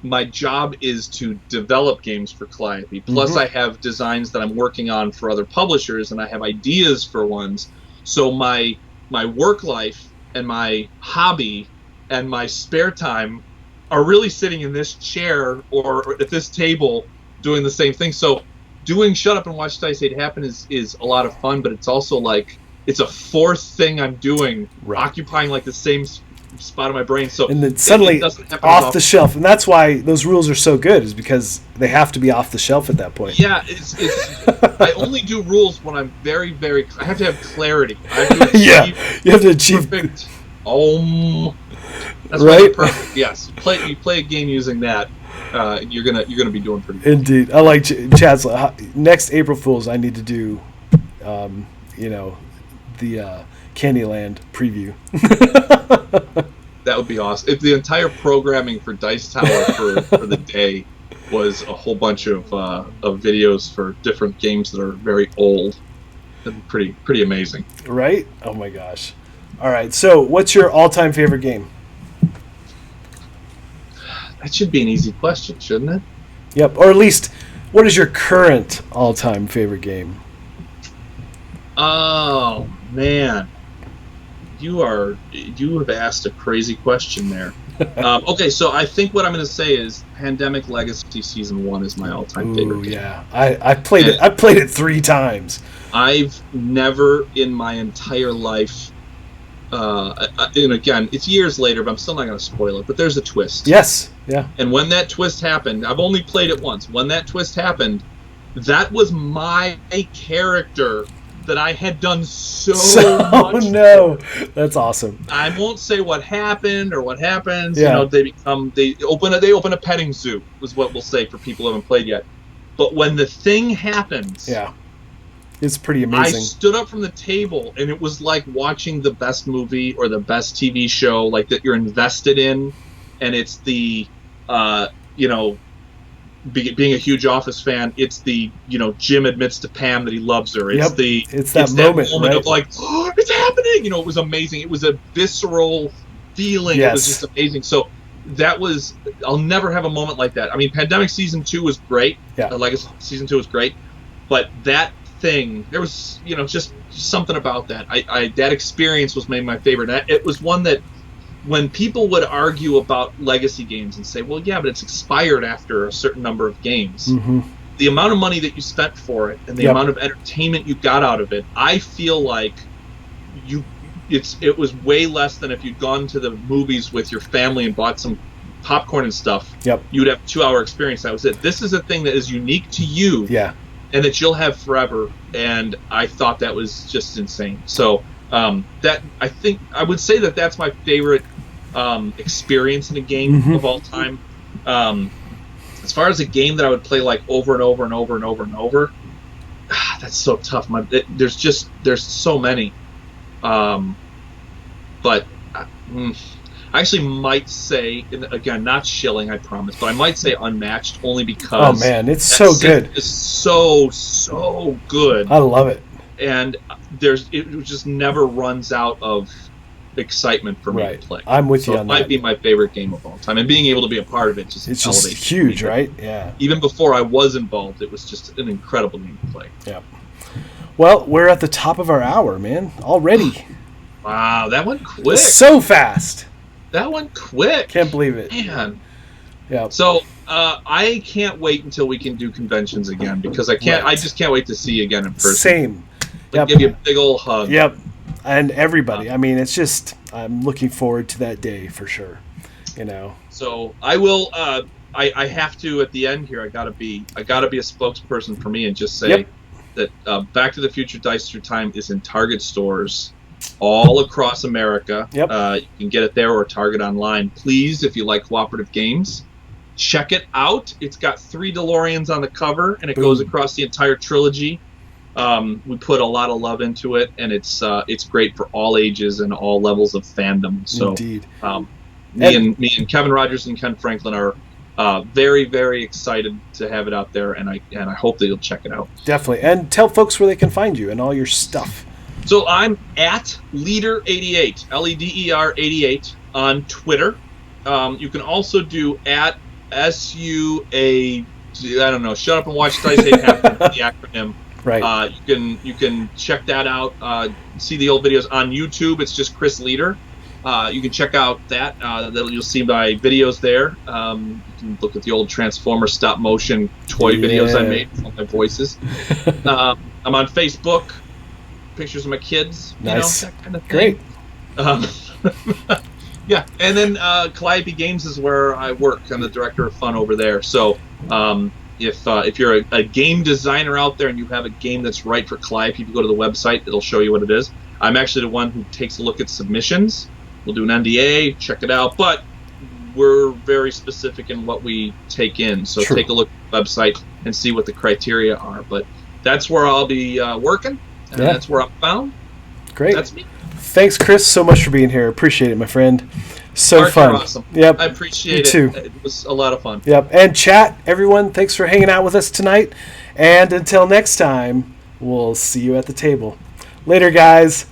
My job is to develop games for Calliope. Plus, I have designs that I'm working on for other publishers, and I have ideas for ones. So my work life and my hobby and my spare time are really sitting in this chair or at this table doing the same thing. So doing Shut Up and Watch Dice It Happen is a lot of fun, but it's also like it's a fourth thing I'm doing, occupying like the same spot of my brain. So and then suddenly off the shelf, and that's why those rules are so good, is because they have to be off the shelf at that point. Yeah, it's I only do rules when I'm very, very. I have to have clarity. I have to you have to achieve perfect. That's right. Perfect. Yes, you play a game using that. You're gonna be doing pretty good. Indeed, I like Chad's. Next April Fools, I need to do, the Candyland preview. That would be awesome. If the entire programming for Dice Tower for the day was a whole bunch of videos for different games that are very old, that'd be pretty amazing. Right? Oh my gosh. All right. So, what's your all-time favorite game? That should be an easy question, shouldn't it? Yep. Or at least, what is your current all-time favorite game? Oh man, you have asked a crazy question there. Okay, so I think what I'm going to say is Pandemic Legacy Season 1 is my all-time favorite game. Yeah, I played it. I played it 3 times. I've never in my entire life and again, it's years later, but I'm still not going to spoil it. But there's a twist. Yes. Yeah. And when that twist happened, I've only played it once. When that twist happened, that was my character that I had done so much. Oh no, that's awesome. I won't say what happened or what happens. Yeah. They open a petting zoo, is what we'll say for people who haven't played yet. But when the thing happens, yeah, it's pretty I amazing. stood up from the table, and it was like watching the best movie or the best TV show, like that you're invested in, and it's the, being a huge Office fan, it's the, Jim admits to Pam that he loves her. It's it's that moment, right? of like, oh, it's happening. It was amazing. It was a visceral feeling. Yes. It was just amazing. So I'll never have a moment like that. I mean, Pandemic Season 2 was great. Yeah. Legacy Season 2 was great. But that thing, there was, just something about that. That experience was maybe my favorite. And it was one that, when people would argue about legacy games and say, well, yeah, but it's expired after a certain number of games, the amount of money that you spent for it and the amount of entertainment you got out of it, I feel like it was way less than if you'd gone to the movies with your family and bought some popcorn and stuff. Yep. You'd have a 2-hour experience. That was it. This is a thing that is unique to you and that you'll have forever. And I thought that was just insane. So that I think I would say that's my favorite experience in a game of all time. As far as a game that I would play like over and over and over and over and over, that's so tough. There's so many. But I actually might say, again, not shilling, I promise, but I might say Unmatched only because. Oh man, it's so good. It's so good. I love it. And it just never runs out of excitement for me to play. I'm with you on that. It might be my favorite game of all time, and being able to be a part of it it's just huge, right? Yeah. Even before I was involved, it was just an incredible game to play. Yeah. Well, we're at the top of our hour, man. Already. Wow, that went quick. So fast. That went quick. Can't believe it. Man. Yeah. So I can't wait until we can do conventions again, because I just can't wait to see you again in person. Same. Give you a big old hug. Yep. And everybody. I mean, it's just, I'm looking forward to that day for sure. So I will. I have to at the end here. I gotta be a spokesperson for me and just say that Back to the Future Dice Through Time is in Target stores all across America. Yep. You can get it there or Target online. Please, if you like cooperative games, check it out. It's got 3 DeLoreans on the cover, and it goes across the entire trilogy. We put a lot of love into it, and it's great for all ages and all levels of fandom. So, indeed. Me and Kevin Rogers and Ken Franklin are very, very excited to have it out there, and I hope that you'll check it out. Definitely, and tell folks where they can find you and all your stuff. So I'm at Leader88, LEDER 88 on Twitter. You can also do at SUA. I don't know. Shut up and watch Dice 8 happen. The acronym. Right. You can check that out. See the old videos on YouTube. It's just Chris Leader. You can check out that. You'll see my videos there. You can look at the old Transformer stop motion toy videos I made with my voices. I'm on Facebook. Pictures of my kids. Nice. That kind of thing. Great. Yeah, and then Calliope Games is where I work. I'm the director of fun over there. So if you're a game designer out there and you have a game that's right for Calliope, if you go to the website, it'll show you what it is. I'm actually the one who takes a look at submissions. We'll do an NDA, check it out, but we're very specific in what we take in. So take a look at the website and see what the criteria are. But that's where I'll be working, and that's where I'm found. Great. That's me. Thanks, Chris, so much for being here. Appreciate it, my friend. So Mark, fun. you're awesome. Yep. I appreciate you it. too. It was a lot of fun. Yep. And chat, everyone, thanks for hanging out with us tonight. And until next time, we'll see you at the table. Later, guys.